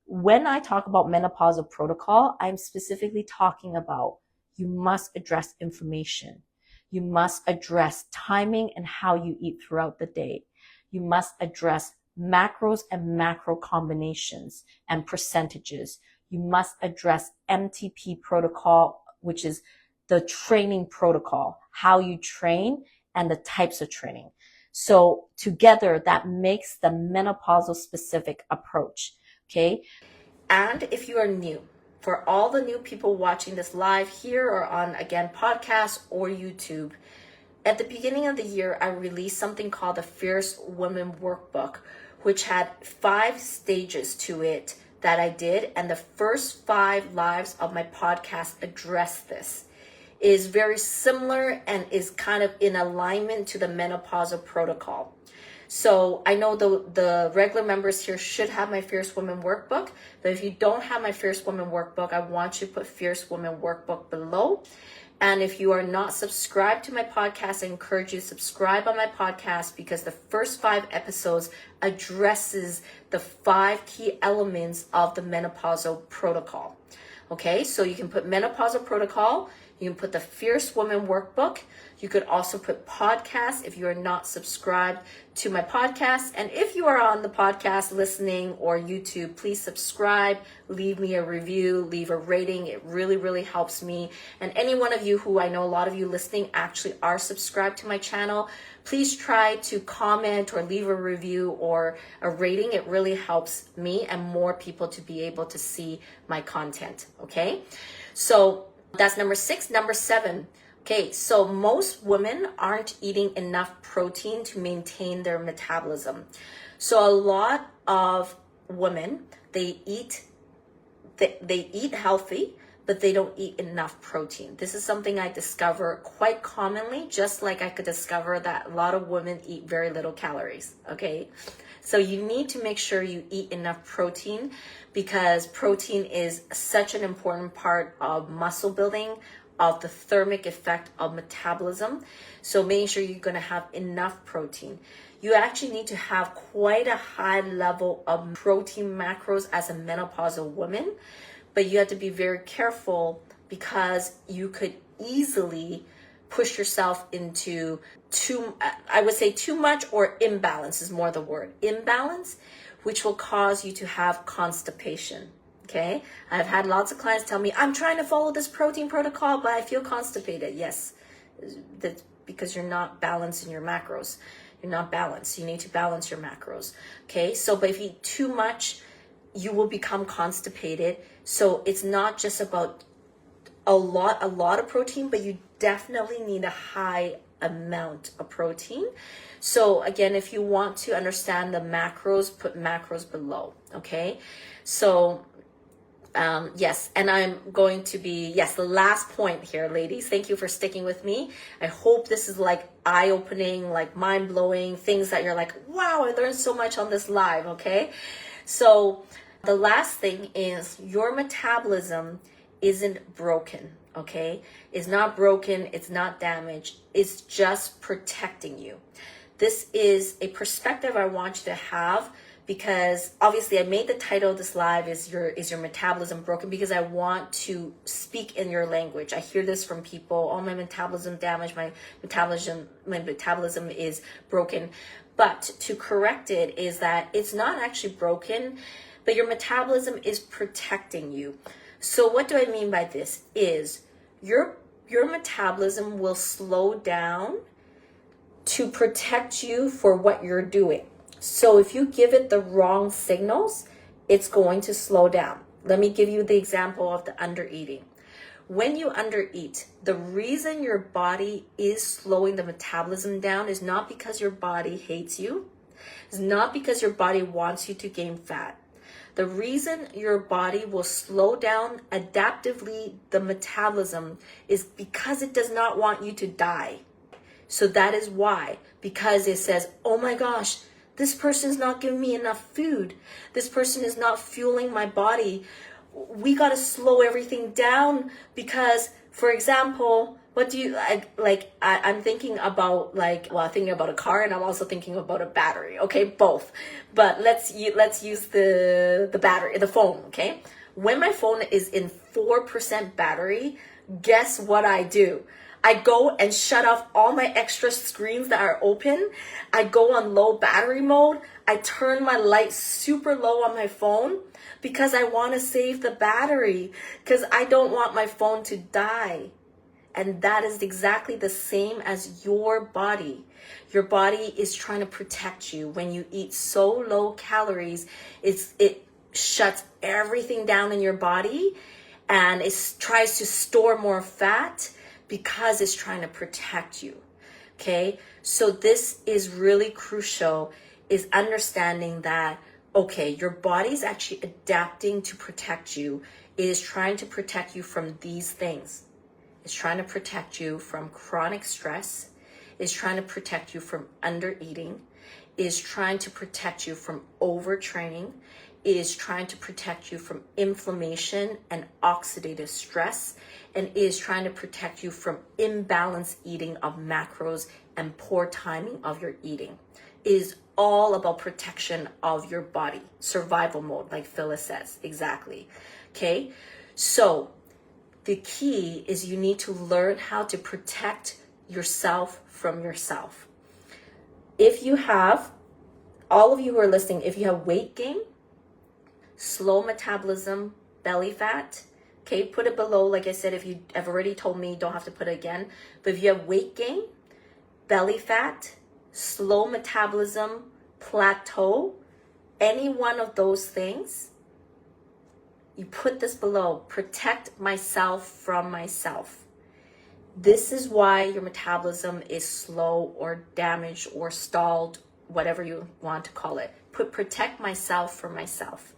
When I talk about menopausal protocol, I'm specifically talking about you must address inflammation. You must address timing and how you eat throughout the day. You must address macros and macro combinations and percentages. You must address MTP protocol, which is the training protocol, how you train and the types of training. So together that makes the menopausal specific approach. Okay. And if you are new, for all the new people watching this live here or on, again, podcast or YouTube, at the beginning of the year, I released something called the Fierce Women Workbook, which had 5 stages to it that I did. And the first 5 lives of my podcast address this. It is very similar and is kind of in alignment to the menopausal protocol. So I know the regular members here should have my Fierce Women Workbook, but if you don't have my Fierce Women Workbook, I want you to put Fierce Women Workbook below. And if you are not subscribed to my podcast, I encourage you to subscribe on my podcast because the first 5 episodes addresses the 5 key elements of the menopausal protocol. Okay, so you can put menopausal protocol, you can put the Fierce Women Workbook. You could also put podcast if you are not subscribed to my podcast. And if you are on the podcast listening or YouTube, please subscribe, leave me a review, leave a rating. It really, really helps me. And any one of you who I know a lot of you listening actually are subscribed to my channel, please try to comment or leave a review or a rating. It really helps me and more people to be able to see my content. Okay, so that's number 6. Number 7. Okay, so most women aren't eating enough protein to maintain their metabolism. So a lot of women, they eat healthy, but they don't eat enough protein. This is something I discover quite commonly, just like I could discover that a lot of women eat very little calories, okay? So you need to make sure you eat enough protein because protein is such an important part of muscle building, of the thermic effect of metabolism. So making sure you're going to have enough protein. You actually need to have quite a high level of protein macros as a menopausal woman, but you have to be very careful because you could easily push yourself into too much, or imbalance is more the word, imbalance, which will cause you to have constipation. Okay, I've had lots of clients tell me, I'm trying to follow this protein protocol, but I feel constipated. Yes, that's because you're not balancing your macros. You're not balanced. You need to balance your macros. Okay, so but if you eat too much, you will become constipated. So it's not just about a lot of protein, but you definitely need a high amount of protein. So again, if you want to understand the macros, put macros below. Okay, so yes, and I'm going to be, yes, the last point here, ladies. Thank you for sticking with me. I hope this is like eye-opening, like mind-blowing, things that you're like, wow, I learned so much on this live, okay? So the last thing is your metabolism isn't broken, okay? It's not broken, it's not damaged, it's just protecting you. This is a perspective I want you to have, because obviously I made the title of this live is your metabolism broken, because I want to speak in your language. I hear this from people, oh, my metabolism damaged, my metabolism is broken. But to correct it is that it's not actually broken, but your metabolism is protecting you. So what do I mean by this is your metabolism will slow down to protect you for what you're doing. So if you give it the wrong signals, it's going to slow down. Let me give you the example of the undereating. When you undereat, the reason your body is slowing the metabolism down is not because your body hates you. It's not because your body wants you to gain fat. The reason your body will slow down adaptively the metabolism is because it does not want you to die. So that is why, because it says, oh my gosh, this person is not giving me enough food. This person is not fueling my body. We got to slow everything down because, for example, what do you I'm thinking about thinking about a car, and I'm also thinking about a battery. Okay, both. But let's use the battery, the phone. Okay, when my phone is in 4% battery, guess what I do? I go and shut off all my extra screens that are open. I go on low battery mode. I turn my light super low on my phone because I want to save the battery, because I don't want my phone to die. And that is exactly the same as your body. Your body is trying to protect you. When you eat so low calories, it shuts everything down in your body, and it tries to store more fat because it's trying to protect you. Okay? So this is really crucial, is understanding that, okay, your body's actually adapting to protect you. It is trying to protect you from these things. It's trying to protect you from chronic stress. It's trying to protect you from undereating. It is trying to protect you from overtraining. It is trying to protect you from inflammation and oxidative stress. And it is trying to protect you from imbalanced eating of macros and poor timing of your eating. It is all about protection of your body. Survival mode, like Phyllis says. Exactly. Okay? So the key is you need to learn how to protect yourself from yourself. If you have, all of you who are listening, if you have weight gain, slow metabolism, belly fat, okay, put it below. Like I said, if you have already told me, you don't have to put it again. But if you have weight gain, belly fat, slow metabolism, plateau, any one of those things, you put this below. Protect myself from myself. This is why your metabolism is slow or damaged or stalled, whatever you want to call it. Protect myself from myself.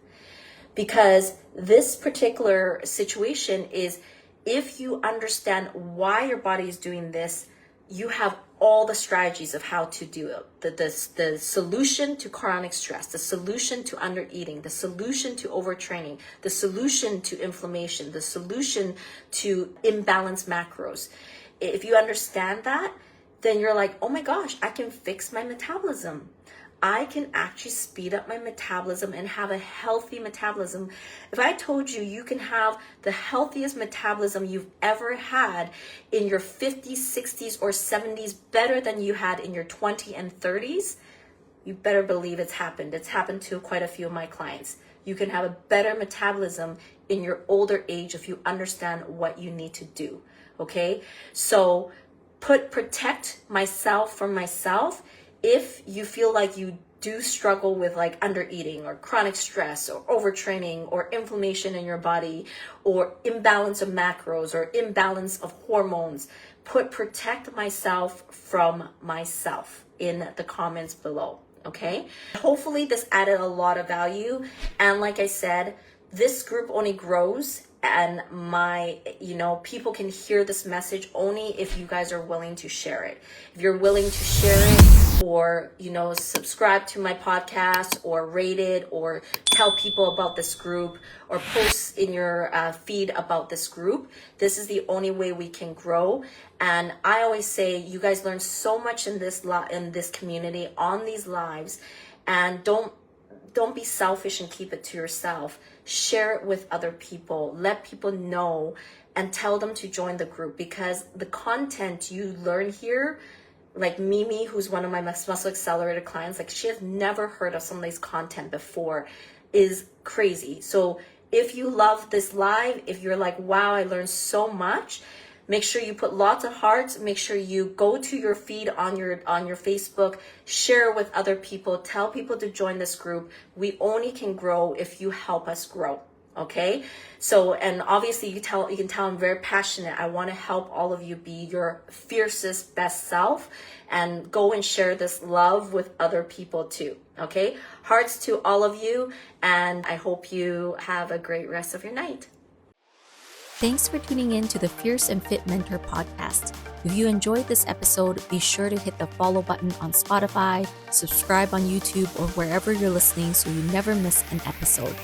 Because this particular situation is, if you understand why your body is doing this, you have all the strategies of how to do it. The solution to chronic stress, the solution to undereating, the solution to overtraining, the solution to inflammation, the solution to imbalanced macros. If you understand that, then you're like, oh my gosh, I can fix my metabolism. I can actually speed up my metabolism and have a healthy metabolism. If I told you you can have the healthiest metabolism you've ever had in your 50s, 60s, or 70s, better than you had in your 20s and 30s, you better believe it's happened. It's happened to quite a few of my clients. You can have a better metabolism in your older age if you understand what you need to do, okay? So protect myself from myself. If you feel like you do struggle with like undereating or chronic stress or overtraining or inflammation in your body or imbalance of macros or imbalance of hormones, protect myself from myself in the comments below, okay? Hopefully this added a lot of value. And like I said, this group only grows, and people can hear this message only if you guys are willing to share it. If you're willing to share it, or subscribe to my podcast, or rate it, or tell people about this group, or post in your feed about this group, this is the only way we can grow. And I always say, you guys learn so much in this community, on these lives, and don't be selfish and keep it to yourself. Share it with other people. Let people know and tell them to join the group, because the content you learn here, like Mimi, who's one of my Muscle Accelerator clients, like she has never heard of some of these content before, is crazy. So If you love this live, if you're like, wow, I learned so much, make sure you put lots of hearts. Make sure you go to your feed on your Facebook, share with other people, tell people to join this group. We only can grow if you help us grow. Okay, so, and obviously you can tell I'm very passionate. I want to help all of you be your fiercest best self, and go and share this love with other people too. Okay, hearts to all of you, and I hope you have a great rest of your night.
Thanks for tuning in to the Fierce and Fit Mentor podcast. If you enjoyed this episode, be sure to hit the follow button on Spotify, subscribe on YouTube, or wherever you're listening so you never miss an episode.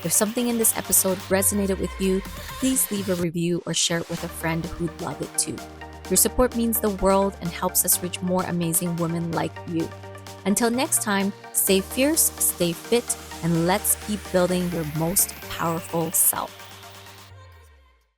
If something in this episode resonated with you, please leave a review or share it with a friend who'd love it too. Your support means the world and helps us reach more amazing women like you. Until next time, stay fierce, stay fit, and let's keep building your most powerful self.